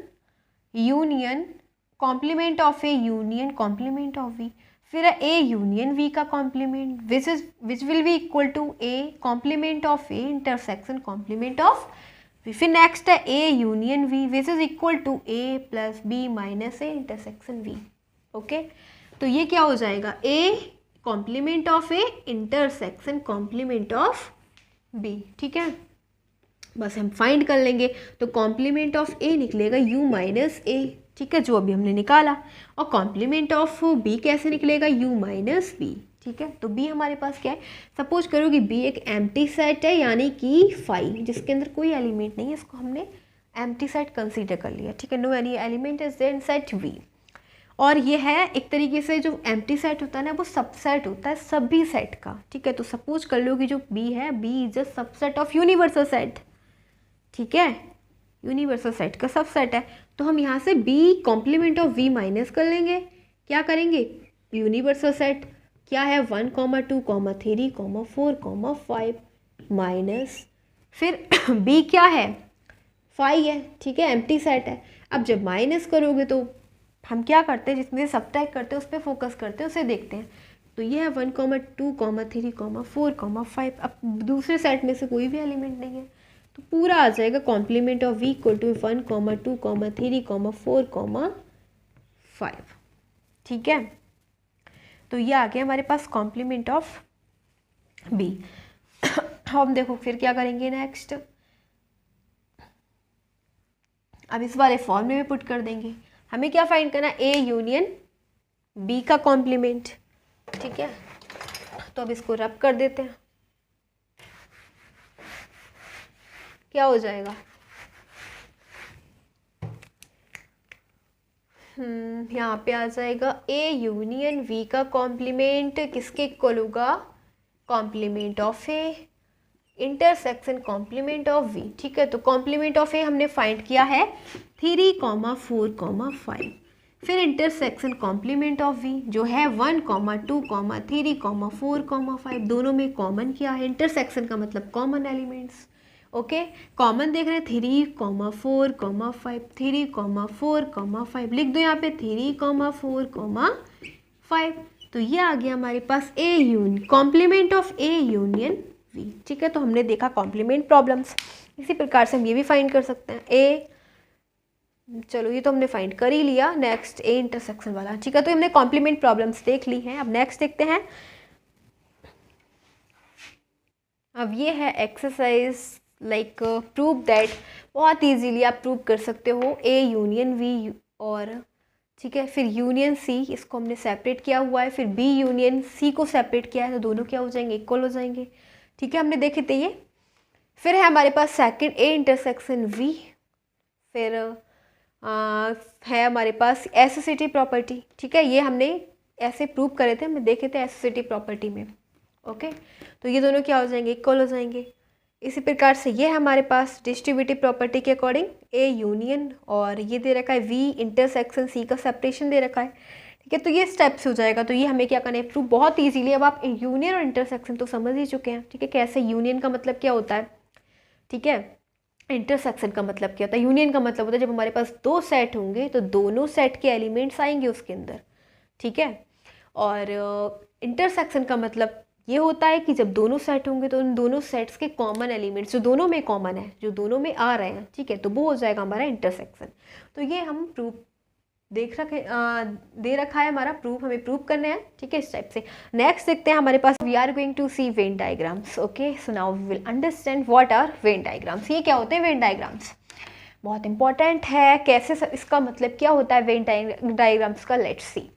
S1: union complement of A union complement of V, फिर ए यूनियन वी का complement which will be equal to A complement of A intersection complement of V, फिर next है A union V which is equal to A plus B minus A intersection V, okay. तो ये क्या हो जाएगा, A complement of A intersection complement of B, ठीक है। बस हम फाइंड कर लेंगे, तो कॉम्प्लीमेंट ऑफ ए निकलेगा u माइनस ए, ठीक है, जो अभी हमने निकाला। और कॉम्प्लीमेंट ऑफ b कैसे निकलेगा, u माइनस बी, ठीक है। तो b हमारे पास क्या है, सपोज करो कि b एक एम्प्टी सेट है, यानी कि फाई जिसके अंदर कोई एलिमेंट नहीं है, इसको हमने एम्प्टी सेट कंसीडर कर लिया, ठीक है। No any element is there in set v। और ये है एक तरीके से जो एम्प्टी सेट होता है ना, वो सबसेट होता है सभी सेट का, ठीक है। तो सपोज कर लो कि जो b है, b is a subset of universal set, ठीक है, यूनिवर्सल सेट का सबसेट है। तो हम यहाँ से b complement of v minus कर लेंगे, क्या करेंगे, यूनिवर्सल सेट क्या है 1, 2, 3, 4, 5 माइनस, फिर b क्या है 5 है, ठीक है, एम्प्टी सेट है। अब जब माइनस करोगे तो हम क्या करते हैं, जिसमें सब्ट्रैक्ट करते हैं उस पर फोकस करते हैं, उसे देखते हैं। तो ये है 1, 2, 3, 4, 5। अब दूसरे सेट में से कोई भी एलिमेंट नहीं है, तो पूरा आ जाएगा complement of V equal to 1, 2, 3, 4, 5, ठीक है। तो ये आ गया हमारे पास कॉम्प्लीमेंट ऑफ बी। हम देखो फिर क्या करेंगे नेक्स्ट, अब इस वाले फॉर्म में पुट कर देंगे। हमें क्या फाइंड करना, ए यूनियन बी का कॉम्प्लीमेंट, ठीक है। तो अब इसको रब कर देते हैं, क्या हो जाएगा, यहाँ पे आ जाएगा ए यूनियन वी का कॉम्प्लीमेंट किसके इक्वल होगा, complement of A intersection complement of V, ठीक है। तो कॉम्प्लीमेंट ऑफ ए हमने फाइंड किया है 3, 4, 5, फिर इंटरसेक्शन कॉम्प्लीमेंट ऑफ वी जो है 1, 2, 3, 4, 5, दोनों में कॉमन क्या है, इंटरसेक्शन का मतलब कॉमन एलिमेंट्स, ओके। कॉमन देख रहे हैं 3, 4, 5, 3, 4, 5, लिख दो यहाँ पे 3, 4, 5। तो ये आ गया हमारे पास A union complement of A union we, ठीक है। तो हमने देखा कॉम्प्लीमेंट प्रॉब्लम्स, इसी प्रकार से हम ये भी फाइंड कर सकते हैं ए, चलो ये तो हमने फाइंड कर ही लिया। नेक्स्ट ए इंटरसेक्शन वाला, ठीक है। तो हमने कॉम्प्लीमेंट प्रॉब्लम्स देख ली हैं। अब नेक्स्ट देखते हैं, अब ये है एक्सरसाइज लाइक प्रूव दैट, बहुत इजीली आप प्रूव कर सकते हो ए यूनियन वी, और ठीक है, फिर यूनियन सी, इसको हमने सेपरेट किया हुआ है, फिर बी यूनियन सी को सेपरेट किया है, तो दोनों क्या हो जाएंगे, इक्वल हो जाएंगे, ठीक है, हमने देखे थे ये। फिर है हमारे पास सेकंड ए इंटरसेक्शन वी, फिर है हमारे पास एसोसिएटिव प्रॉपर्टी, ठीक है, ये हमने ऐसे प्रूव करे थे, हमने देखे थे एसोसिएटिव प्रॉपर्टी में, ओके। तो ये दोनों क्या हो जाएंगे, इक्वल हो जाएंगे। इसी प्रकार से ये हमारे पास डिस्ट्रीब्यूटिव प्रॉपर्टी के अकॉर्डिंग ए यूनियन, और ये दे रखा है वी इंटरसेक्शन सी का सेपरेशन दे रखा है, ठीक है। तो ये स्टेप्स हो जाएगा। तो ये हमें क्या करना है, प्रूव बहुत इजीली। अब आप यूनियन और इंटरसेक्शन तो समझ ही चुके हैं, ठीक है, कैसे यूनियन का मतलब क्या होता है, ठीक है, इंटरसेक्शन का मतलब क्या होता है। यूनियन का मतलब होता है जब हमारे पास दो सेट होंगे तो दोनों सेट के एलिमेंट्स आएंगे उसके अंदर, ठीक है। और इंटरसेक्शन का मतलब ये होता है कि जब दोनों सेट होंगे तो उन दोनों सेट्स के कॉमन एलिमेंट्स जो दोनों में कॉमन है, जो दोनों में आ रहे हैं, ठीक है, तो वो हो जाएगा हमारा इंटरसेक्शन। तो ये हम प्रूव दे रखा है हमारा प्रूफ, हमें प्रूव करने हैं, ठीक है, इस टाइप से। नेक्स्ट देखते हैं हमारे पास, we are going to see Venn diagrams. Okay, so now we will understand what are Venn diagrams. ये क्या होते हैं वेन डायग्राम्स, बहुत इंपॉर्टेंट है, कैसे इसका मतलब क्या होता है वेन डायग्राम्स का, लेट्स सी।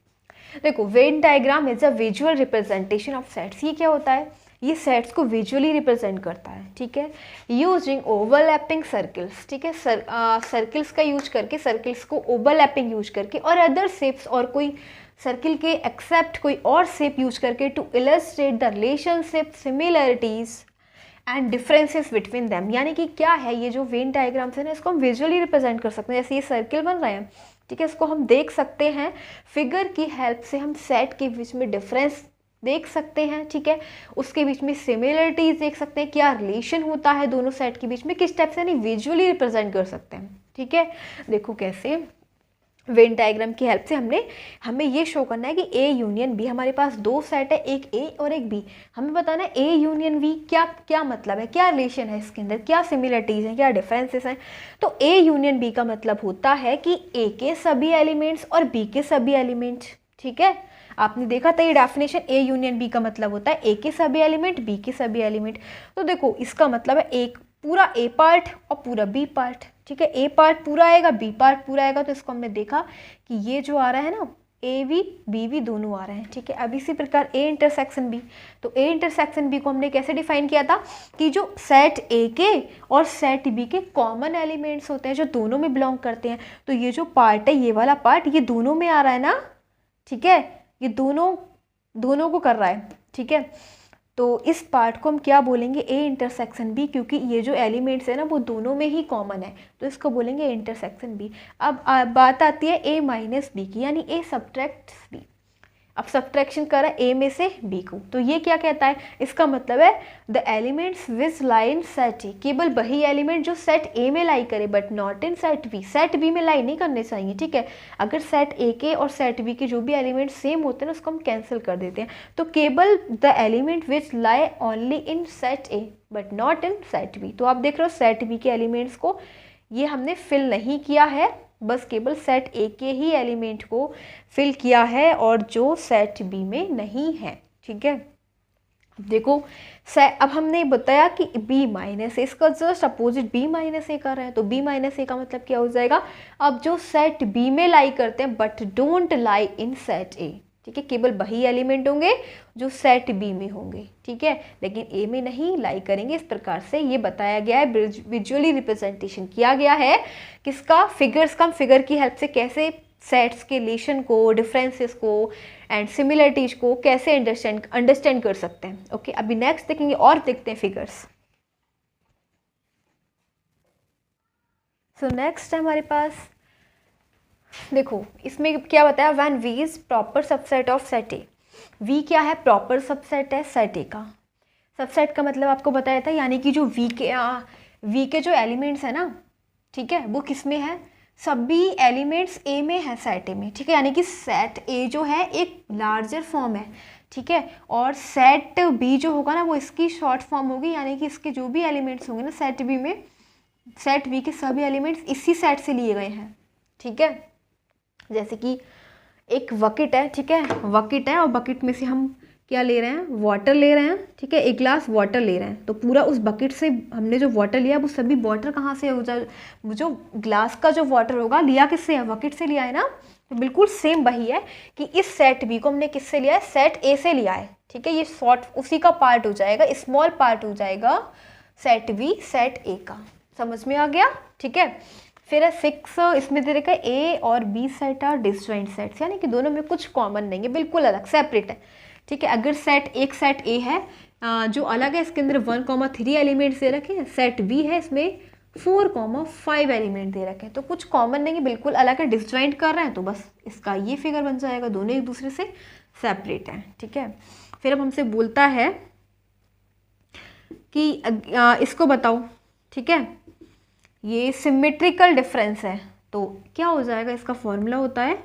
S1: देखो, Venn diagram is a visual representation of sets. ये क्या होता है, ये सेट्स को विजुअली रिप्रेजेंट करता है, ठीक है, यूजिंग ओवरलैपिंग सर्कल्स, ठीक है, सर्कल्स का यूज करके, सर्कल्स को ओवरलैपिंग यूज करके, और अदर शेप्स, और कोई सर्किल के एक्सेप्ट कोई और शेप यूज करके, to illustrate the relationship, similarities and differences between them. यानी कि क्या है, ये जो वेन डायग्राम्स है ना, इसको हम विजुअली रिप्रेजेंट कर सकते हैं। जैसे ये सर्किल बन रहे हैं, ठीक है, इसको हम देख सकते हैं, फिगर की हेल्प से हम सेट के बीच में डिफरेंस देख सकते हैं, ठीक है, उसके बीच में सिमिलरिटीज देख सकते हैं, क्या रिलेशन होता है दोनों सेट के बीच में, किस टाइप से नहीं विजुअली रिप्रेजेंट कर सकते हैं, ठीक है। देखो कैसे, वेन डायग्राम की हेल्प से हमें ये शो करना है कि ए यूनियन बी, हमारे पास दो सेट है, एक ए और एक बी, हमें बताना है ए यूनियन बी क्या क्या मतलब है, क्या रिलेशन है इसके अंदर, क्या सिमिलरिटीज हैं, क्या डिफरेंसेस हैं। तो ए यूनियन बी का मतलब होता है कि ए के सभी एलिमेंट्स और बी के सभी एलिमेंट्स, ठीक है, आपने देखा था ये डेफिनेशन, ए यूनियन बी का मतलब होता है ए के सभी एलिमेंट, बी के सभी एलिमेंट। तो देखो इसका मतलब है एक पूरा ए पार्ट और पूरा बी पार्ट, ठीक है, ए पार्ट पूरा आएगा, बी पार्ट पूरा आएगा। तो इसको हमने देखा कि ये जो आ रहा है ना, ए बी बी बी दोनों आ रहे हैं, ठीक है। अब इसी प्रकार ए इंटरसेक्शन बी, तो ए इंटरसेक्शन बी को हमने कैसे डिफाइन किया था कि जो सेट ए के और सेट बी के कॉमन एलिमेंट्स होते हैं, जो दोनों में बिलोंग करते हैं, तो ये जो पार्ट है, ये वाला पार्ट, ये दोनों में आ रहा है ना, ठीक है, ये दोनों को कर रहा है, ठीक है। तो इस पार्ट को हम क्या बोलेंगे, ए इंटरसेक्शन बी, क्योंकि ये जो एलिमेंट्स है ना वो दोनों में ही कॉमन है, तो इसको बोलेंगे ए इंटरसेक्शन बी। अब बात आती है ए माइनस बी की, यानी ए सब्ट्रैक्ट्स बी। अब सब्ट्रैक्शन कर रहा है ए में से बी को, तो ये क्या कहता है, इसका मतलब है the elements which lie in set A, केवल वही एलिमेंट जो सेट ए में लाई करे, but not in set B, set B में लाई नहीं करने चाहिए, ठीक है। अगर सेट ए के और सेट बी के जो भी एलिमेंट सेम होते हैं ना, उसको हम कैंसिल कर देते हैं। तो केवल the element which lie only in set A but not in set B. तो आप देख रहे हो सेट बी के एलिमेंट्स को ये हमने फिल नहीं किया है, बस केवल सेट ए के ही एलिमेंट को फिल किया है, और जो सेट बी में नहीं है, ठीक है। अब देखो अब हमने बताया कि बी माइनस ए, इसका जस्ट अपोजिट बी माइनस ए कर रहे हैं, तो बी माइनस ए का मतलब क्या हो जाएगा, अब जो सेट बी में लाई करते हैं but don't lie in set ए, ठीक है, केवल वही एलिमेंट होंगे जो सेट बी में होंगे, ठीक है, लेकिन ए में नहीं लाई करेंगे। इस प्रकार से ये बताया गया है, विजुअली रिप्रेजेंटेशन किया गया है किसका, फिगर्स का। फिगर की हेल्प से कैसे सेट्स के रिलेशन को, डिफरेंसेस को एंड सिमिलरिटीज को कैसे अंडरस्टैंड कर सकते हैं। ओके, अभी नेक्स्ट देखेंगे और देखते हैं फिगर्स। सो नेक्स्ट है हमारे पास, देखो इसमें क्या बताया, when V is proper subset of set A. V क्या है, प्रॉपर सबसेट है सेट ए का। सबसेट का मतलब आपको बताया था, यानी कि जो वी के जो एलिमेंट्स है ना, ठीक है, वो किस में है, सभी एलिमेंट्स ए में है, सेट ए में, ठीक है। यानी कि सेट ए जो है एक लार्जर फॉर्म है, ठीक है, और सेट बी जो होगा ना वो इसकी शॉर्ट फॉर्म होगी, यानी कि इसके जो भी एलिमेंट्स होंगे ना सेट बी में, सेट बी के सभी एलिमेंट्स इसी सेट से लिए गए हैं, ठीक है। जैसे कि एक बकेट है, ठीक है, बकेट है, और बकेट में से हम क्या ले रहे हैं, वाटर ले रहे हैं, ठीक है, एक ग्लास वाटर ले रहे हैं, तो पूरा उस बकेट से हमने जो वाटर लिया वो सभी वाटर कहाँ से हो जाए, जो ग्लास का जो वाटर होगा लिया किससे है, बकेट से लिया है ना। तो बिल्कुल सेम वही है कि इस सेट बी को हमने किससे लिया है, सेट ए से लिया है, ठीक है, ये शॉर्ट उसी का पार्ट हो जाएगा, स्मॉल पार्ट हो जाएगा सेट बी सेट ए का। समझ में आ गया, ठीक है। फिर है 6, इसमें दे रखा है ए और B set are disjoint sets, यानी कि दोनों में कुछ कॉमन नहीं है, बिल्कुल अलग सेपरेट है, ठीक है। अगर एक सेट ए है जो अलग है, इसके अंदर 1,3 एलिमेंट्स दे रखे हैं, सेट बी है इसमें 4,5 एलिमेंट दे रखे हैं, तो कुछ कॉमन नहीं है, बिल्कुल अलग है, डिसजॉइंट कर रहे हैं, तो बस इसका ये फिगर बन जाएगा, दोनों एक दूसरे से सेपरेट हैं, ठीक है। फिर अब हमसे बोलता है कि इसको बताओ, ठीक है, ये सिमेट्रिकल डिफरेंस है, तो क्या हो जाएगा, इसका फॉर्मूला होता है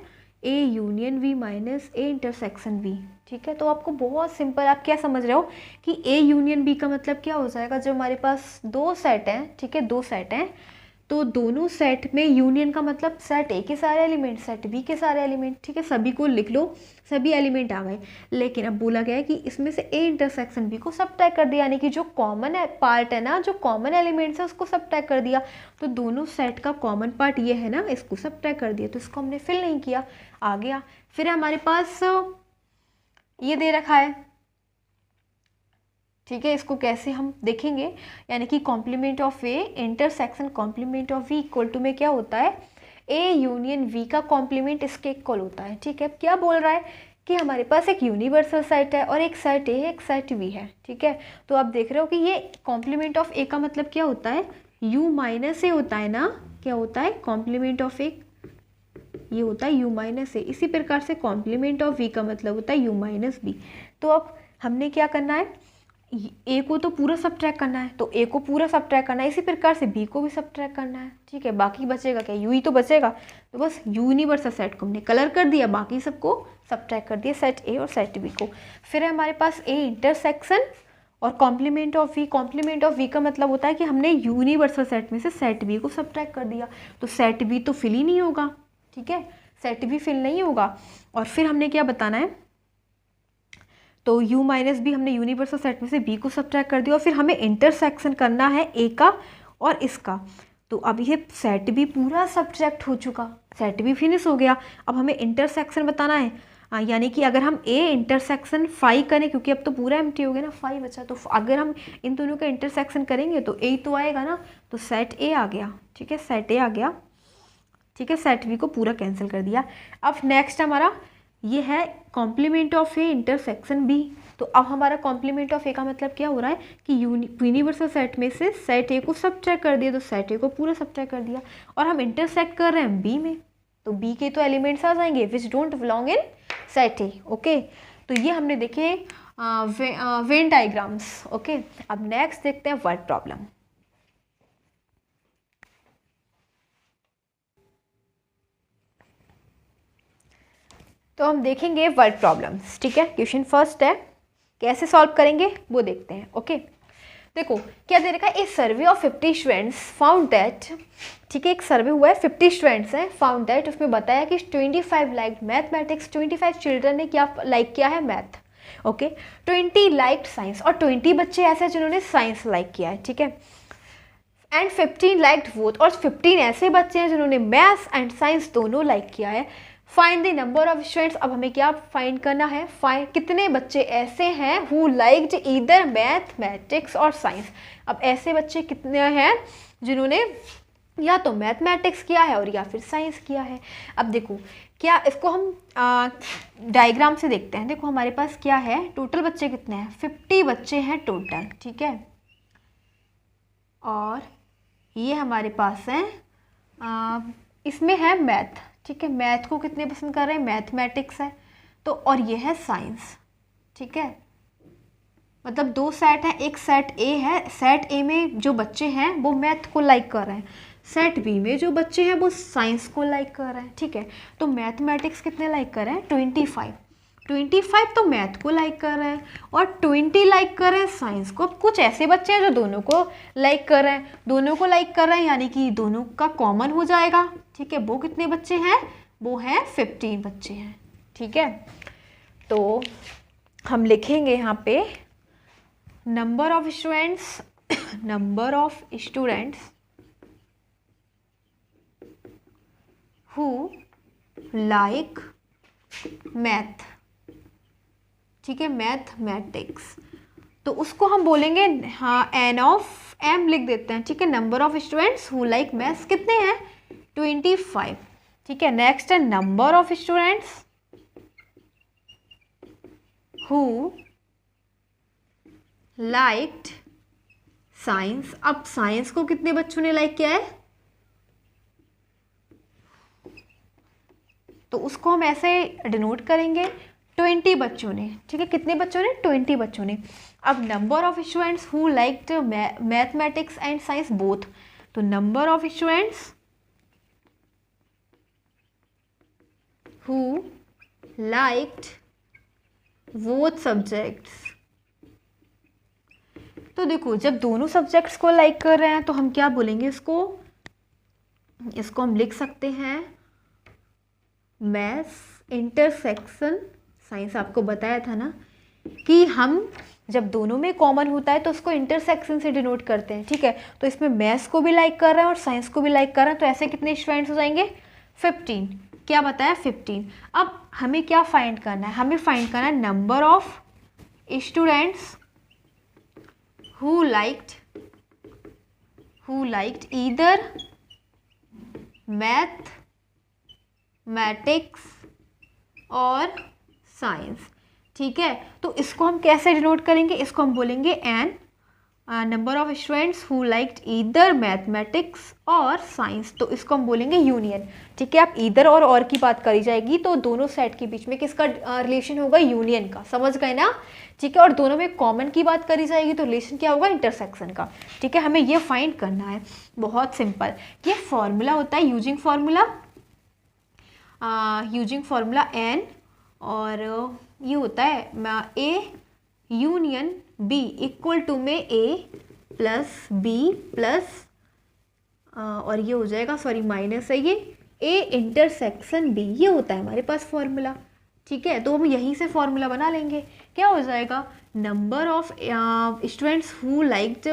S1: A union V minus A intersection V, ठीक है। तो आपको बहुत सिंपल, आप क्या समझ रहे हो कि ए यूनियन बी का मतलब क्या हो जाएगा, जब हमारे पास दो सेट हैं, ठीक है, दो सेट हैं, तो दोनों सेट में यूनियन का मतलब सेट ए के सारे एलिमेंट, सेट बी के सारे एलिमेंट, ठीक है, सभी को लिख लो, सभी एलिमेंट आ गए। लेकिन अब बोला गया है कि इसमें से ए इंटरसेक्शन बी को सबट्रैक्ट कर दिया, यानी कि जो कॉमन पार्ट है ना, जो कॉमन एलिमेंट्स है उसको सबट्रैक्ट कर दिया। तो दोनों सेट का कॉमन पार्ट ये है ना, इसको सबट्रैक्ट कर दिया, तो इसको हमने फिल नहीं किया, आ गया। फिर हमारे पास ये दे रखा है, ठीक है, इसको कैसे हम देखेंगे, यानी कि complement of A intersection complement of V equal to में क्या होता है, ए यूनियन वी का कॉम्प्लीमेंट इसके इक्वल होता है, ठीक है। क्या बोल रहा है कि हमारे पास एक यूनिवर्सल सेट है और एक सेट ए है, एक सेट वी है, ठीक है। तो आप देख रहे हो कि ये कॉम्प्लीमेंट ऑफ ए का मतलब क्या होता है, यू माइनस ए होता है ना, क्या होता है कॉम्प्लीमेंट ऑफ ए, ये होता है यू माइनस ए। इसी प्रकार से कॉम्प्लीमेंट ऑफ वी का मतलब होता है यू माइनस बी। तो अब हमने क्या करना है, ए को तो पूरा सबट्रैक्ट करना है, तो ए को पूरा सबट्रैक्ट करना है, इसी प्रकार से बी को भी सबट्रैक्ट करना है, ठीक है। बाकी बचेगा क्या, यू ही तो बचेगा, तो बस यूनिवर्सल सेट को हमने कलर कर दिया, बाकी सबको सबट्रैक्ट कर दिया, सेट ए और सेट बी को। फिर है हमारे पास ए इंटरसेक्शन और complement of V. Complement of V का मतलब होता है कि हमने यूनिवर्सल सेट में से सेट बी को सबट्रैक्ट कर दिया, तो सेट बी तो फिल ही नहीं होगा, ठीक है, सेट बी फिल नहीं होगा। और फिर हमने क्या बताना है, तो u माइनस बी हमने यूनिवर्सल सेट में से b को सबट्रैक्ट कर दिया, और फिर हमें इंटरसेक्शन करना है a का और इसका। तो अब ये सेट भी पूरा सबट्रैक्ट हो चुका, सेट भी फिनिश हो गया। अब हमें इंटरसेक्शन बताना है, यानी कि अगर हम a इंटरसेक्शन फाई करें, क्योंकि अब तो पूरा एम्प्टी हो गया ना, फाई बचा, तो अगर हम इन दोनों का इंटरसेक्शन करेंगे तो a तो आएगा ना, तो सेट a आ गया, ठीक है, सेट a आ गया, ठीक है, सेट b को पूरा कैंसिल कर दिया। अब नेक्स्ट हमारा ये है complement of A intersection B. तो अब हमारा कॉम्प्लीमेंट ऑफ ए का मतलब क्या हो रहा है कि यूनिवर्सल सेट में से सेट ए को सबट्रैक्ट कर दिया, तो सेट ए को पूरा सबट्रैक्ट कर दिया, और हम इंटरसेक्ट कर रहे हैं बी में, तो बी के तो एलिमेंट्स आ जाएंगे which don't belong in set A, okay. तो ये हमने देखे वेन डायग्राम्स, ओके। अब नेक्स्ट देखते हैं वर्ड प्रॉब्लम। तो हम देखेंगे वर्ड प्रॉब्लम्स, ठीक है। क्वेश्चन फर्स्ट है, कैसे सॉल्व करेंगे वो देखते हैं, ओके। देखो क्या दे रखा है, a survey of 50 students found that, ठीक है, एक सर्वे हुआ है, 50 स्टूडेंट्स हैं, फाउंड दैट, उसमें बताया कि 25 लाइक मैथमेटिक्स, 25 चिल्ड्रन ने क्या लाइक किया है, मैथ, ओके। 20 लाइक साइंस, और 20 बच्चे ऐसे जिन्होंने साइंस लाइक किया है, ठीक है। एंड 15 लाइक्ड बोथ, और 15 ऐसे बच्चे हैं जिन्होंने मैथ्स एंड साइंस दोनों लाइक किया है। Find the number of students, अब हमें क्या फाइंड करना है, फाइंड कितने बच्चे ऐसे हैं हु लाइक्ड ईदर मैथमेटिक्स और साइंस। अब ऐसे बच्चे कितने हैं जिन्होंने या तो मैथमेटिक्स किया है और या फिर साइंस किया है। अब देखो क्या, इसको हम डायग्राम से देखते हैं। देखो हमारे पास क्या है, टोटल बच्चे कितने हैं, 50 बच्चे हैं टोटल, ठीक है। और ये हमारे पास है इसमें है मैथ, ठीक है, मैथ को कितने पसंद कर रहे हैं, मैथमेटिक्स है, तो और ये है साइंस, ठीक है। मतलब दो सेट है, एक सेट ए है, सेट ए में जो बच्चे हैं वो मैथ को लाइक कर रहे हैं, सेट बी में जो बच्चे हैं वो साइंस को लाइक कर रहे हैं, ठीक है। तो मैथमेटिक्स कितने लाइक कर रहे हैं, 25 तो मैथ को लाइक कर रहे हैं, और 20 लाइक कर रहे हैं साइंस को। अब कुछ ऐसे बच्चे हैं जो दोनों को लाइक कर रहे हैं, दोनों को लाइक कर रहे हैं, यानी कि दोनों का कॉमन हो जाएगा, ठीक है। वो कितने बच्चे हैं, वो हैं 15 बच्चे हैं, ठीक है। तो हम लिखेंगे यहाँ पे number of students who like math, ठीक है, मैथमेटिक्स। तो उसको हम बोलेंगे, हाँ, एन ऑफ एम लिख देते हैं, ठीक है। Number of students who like maths कितने हैं, 25, ठीक है। नेक्स्ट है number of students who liked science. अब साइंस को कितने बच्चों ने लाइक किया है, तो उसको हम ऐसे डिनोट करेंगे 20 बच्चों ने, ठीक है। कितने बच्चों ने, 20 बच्चों ने। अब number of students who liked mathematics and science both, तो number of students who liked both subjects. तो देखो जब दोनों सब्जेक्ट्स को लाइक कर रहे हैं तो हम क्या बोलेंगे इसको, इसको हम लिख सकते हैं मैथ्स इंटरसेक्शन साइंस। आपको बताया था ना कि हम जब दोनों में कॉमन होता है तो उसको इंटरसेक्शन से डिनोट करते हैं, ठीक है। तो इसमें मैथ्स को भी लाइक कर रहा है और साइंस को भी लाइक कर रहा है, तो ऐसे कितने स्टूडेंट्स हो जाएंगे 15। क्या बताया 15। अब हमें क्या फाइंड करना है, हमें फाइंड करना है number of students who liked either mathematics और साइंस, ठीक है। तो इसको हम कैसे डिनोट करेंगे, इसको हम बोलेंगे N number of students who liked either mathematics और साइंस, तो इसको हम बोलेंगे यूनियन, ठीक है। आप ईदर और की बात करी जाएगी तो दोनों सेट के बीच में किसका रिलेशन होगा, यूनियन का, समझ गए ना, ठीक है। और दोनों में कॉमन की बात करी जाएगी तो रिलेशन क्या होगा, इंटरसेक्शन का, ठीक है। हमें ये फाइंड करना है, बहुत सिंपल। ये फॉर्मूला होता है यूजिंग फार्मूला एन, और ये होता है A union B equal to में ए प्लस बी प्लस और ये हो जाएगा, सॉरी माइनस है, ये ए इंटरसेक्शन बी, ये होता है हमारे पास फॉर्मूला, ठीक है। तो हम यहीं से फॉर्मूला बना लेंगे। क्या हो जाएगा, number of students who liked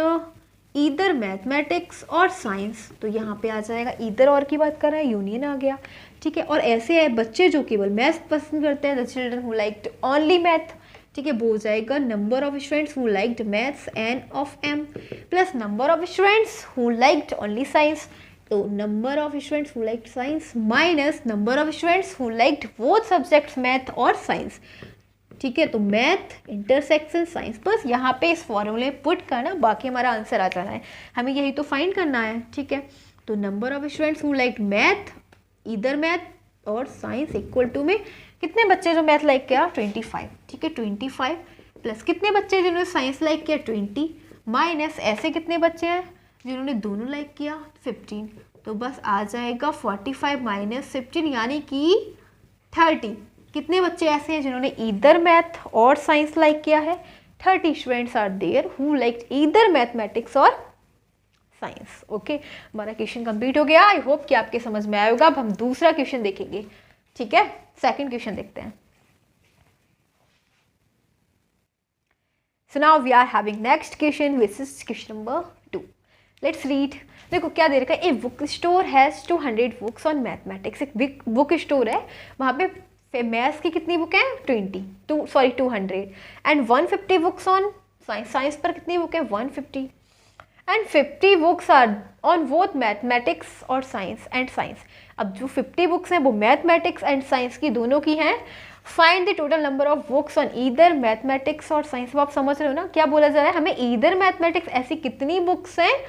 S1: either mathematics और साइंस, तो यहाँ पे आ जाएगा ईदर और की बात कर रहे हैं, यूनियन आ गया, ठीक है। और ऐसे है बच्चे जो केवल मैथ्स पसंद करते हैं, the children who liked only math, ठीक है, वो हो जाएगा number of students who liked maths n of M plus number of students who liked only science, तो number of students who liked science minus number of students who liked both subjects math और science, ठीक है। तो math intersection science, बस यहाँ पे इस फॉर्मूले पुट करना, बाकी हमारा आंसर आ जाना है, हमें यही तो फाइंड करना है, ठीक है। तो number of students who liked math either math और साइंस इक्वल टू में कितने बच्चे जो मैथ लाइक किया 25, ठीक है। 25 प्लस कितने बच्चे जिन्होंने साइंस लाइक किया 20 माइनस ऐसे कितने बच्चे हैं जिन्होंने दोनों लाइक किया 15, तो बस आ जाएगा 45 माइनस 15 यानी कि 30। कितने बच्चे ऐसे हैं जिन्होंने ईदर मैथ और साइंस लाइक किया है, 30 students are there who liked either mathematics और साइंस। ओके, हमारा क्वेश्चन कंप्लीट हो गया। आई होप कि आपके समझ में आएगा। अब हम दूसरा क्वेश्चन देखेंगे, ठीक है। सेकंड क्वेश्चन देखते हैं। So now we are having next question which is question number 2। Let's read. देखो क्या दे रखा है, a book store has 200 books on mathematics. एक बुक स्टोर है, वहाँ पे मैथ्स की कितनी बुक है 200 and 150 books on science. Science पर कितनी बुक है 150 and 50 books are on both mathematics और साइंस एंड साइंस। अब जो 50 बुक्स हैं वो मैथमेटिक्स एंड साइंस की दोनों की हैं। Find the total number of books on either mathematics और साइंस। आप समझ रहे हो ना क्या बोला जा रहा है, हमें ईदर मैथमेटिक्स ऐसी कितनी बुक्स हैं,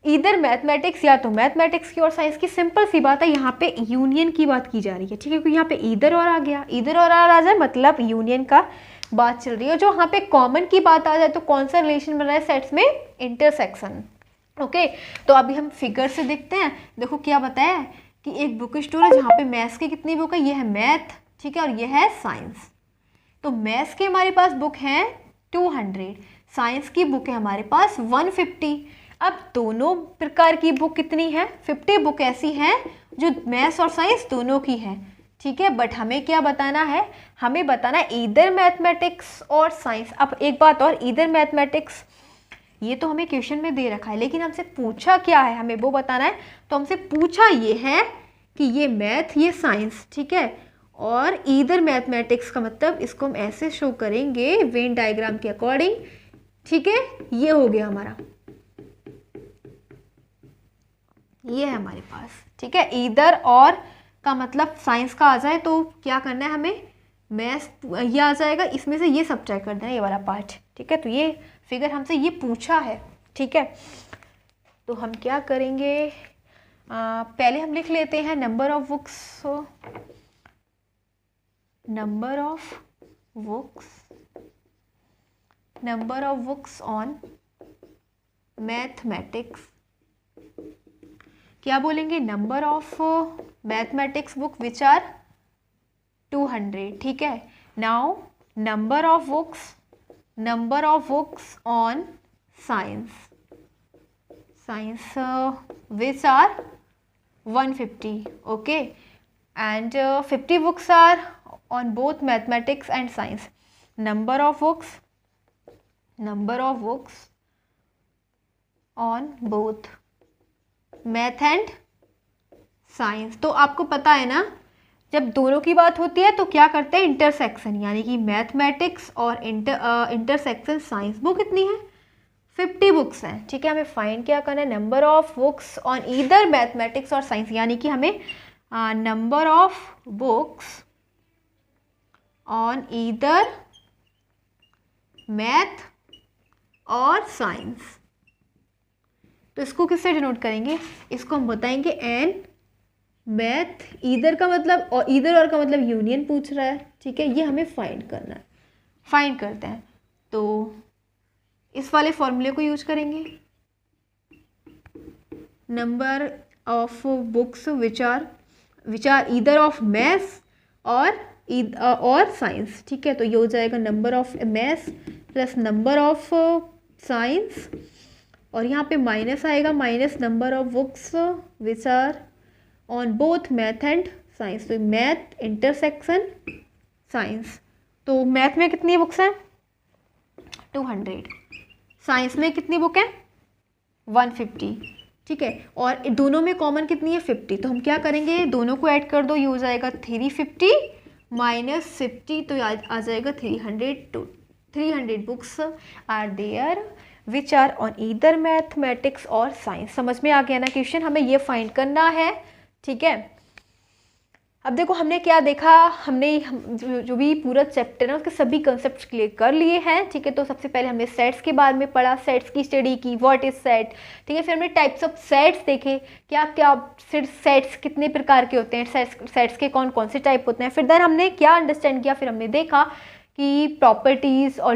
S1: ईदर मैथमेटिक्स या तो मैथमेटिक्स की और साइंस की। सिंपल सी बात है, यहाँ पे यूनियन की बात की जा रही है, ठीक है, क्योंकि यहाँ पे ईदर और आ गया, ईदर और आ जाए मतलब यूनियन का बात चल रही है। जो यहाँ पे कॉमन की बात आ जाए तो कौन सा रिलेशन बन रहा है सेट्स में, इंटरसेक्शन। ओके, तो अभी हम फिगर से देखते हैं। देखो क्या बताया है कि एक बुक स्टोर है जहाँ पे मैथ्स की कितनी बुक है, ये है मैथ, ठीक है, और ये है साइंस। तो मैथ्स के हमारे पास बुक है 200, साइंस की बुक है हमारे पास 150। अब दोनों प्रकार की बुक कितनी है, 50 बुक ऐसी हैं जो मैथ्स और साइंस दोनों की है, ठीक है। बट हमें क्या बताना है, हमें बताना है ईदर मैथमेटिक्स और साइंस। अब एक बात और, ईदर मैथमेटिक्स ये तो हमें क्वेश्चन में दे रखा है, लेकिन हमसे पूछा क्या है, हमें वो बताना है। तो हमसे पूछा ये है कि ये मैथ ये साइंस, ठीक है, और ईदर मैथमेटिक्स का मतलब इसको हम ऐसे शो करेंगे वेन डायग्राम के अकॉर्डिंग, ठीक है। ये हो गया हमारा, ये है हमारे पास, ठीक है। ईदर और का मतलब साइंस का आ जाए तो क्या करना है हमें, मैथ्स ये आ जाएगा, इसमें से ये सब्ट्रैक्ट कर देना ये वाला पार्ट, ठीक है। तो ये फिगर हमसे ये पूछा है, ठीक है। तो हम क्या करेंगे, पहले हम लिख लेते हैं number of books on mathematics. क्या बोलेंगे, number of mathematics book which are 200, ठीक है। Now number of books on science which are 150. Okay, and 50 books are on both mathematics and science. Number of books on both math and science. तो आपको पता है ना, जब दोनों की बात होती है तो क्या करते हैं, इंटरसेक्शन, यानी कि मैथमेटिक्स और इंटरसेक्शन साइंस. बुक कितनी है, 50 बुक्स हैं. ठीक है, हमें फाइंड क्या करना है, number of books on either mathematics और साइंस, यानी कि हमें number of books on either math और साइंस. तो इसको किससे डिनोट करेंगे, इसको हम बताएंगे एन. मैथ ईदर का मतलब, और ईदर और का मतलब यूनियन पूछ रहा है. ठीक है, ये हमें फाइंड करना है. फाइंड करते हैं, तो इस वाले फॉर्मूले को यूज करेंगे. Number of books which are either of maths और साइंस. ठीक है, तो ये हो जाएगा number of maths plus number of science, और यहाँ पे माइनस आएगा, minus number of books which are on both math and science. तो मैथ इंटरसेक्शन साइंस. तो मैथ में कितनी बुक्स हैं, 200. साइंस में कितनी बुक है, 150. ठीक है, और दोनों में कॉमन कितनी है, 50. तो हम क्या करेंगे, दोनों को ऐड कर दो, ये हो जाएगा 350 माइनस 50, तो आ जाएगा 300. To 300 books are there which are on either mathematics और साइंस. समझ में आ गया ना क्वेश्चन, हमें ये फाइंड करना है. ठीक है, अब देखो हमने क्या देखा, हमने जो भी पूरा चैप्टर है उसके सभी कंसेप्ट क्लियर कर लिए हैं. ठीक है, तो सबसे पहले हमने सेट्स के बारे में पढ़ा, सेट्स की स्टडी की, व्हाट इज सेट. ठीक है, फिर हमने टाइप्स ऑफ सेट्स देखे, क्या क्या सेट्स कितने प्रकार के होते हैं, सेट्स के कौन कौन से टाइप होते हैं. फिर देन हमने क्या अंडरस्टैंड किया, फिर हमने देखा कि प्रॉपर्टीज़ और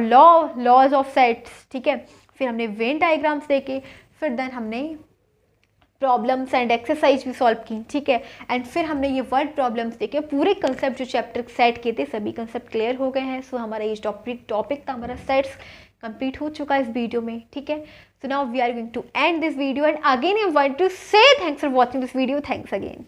S1: लॉज ऑफ सेट्स. ठीक है, फिर हमने वेन डायग्राम्स देखे, फिर देन हमने प्रॉब्लम्स एंड एक्सरसाइज भी सॉल्व की. ठीक है, एंड फिर हमने ये वर्ड प्रॉब्लम्स देखे. पूरे कंसेप्ट जो चैप्टर सेट के थे सभी कंसेप्ट क्लियर हो गए हैं. सो हमारा ये टॉपिक था, हमारा सेट्स कंप्लीट हो चुका है इस वीडियो में. ठीक है, so now we are going to end this video, and again I want to say thanks for watching this video. Thanks again.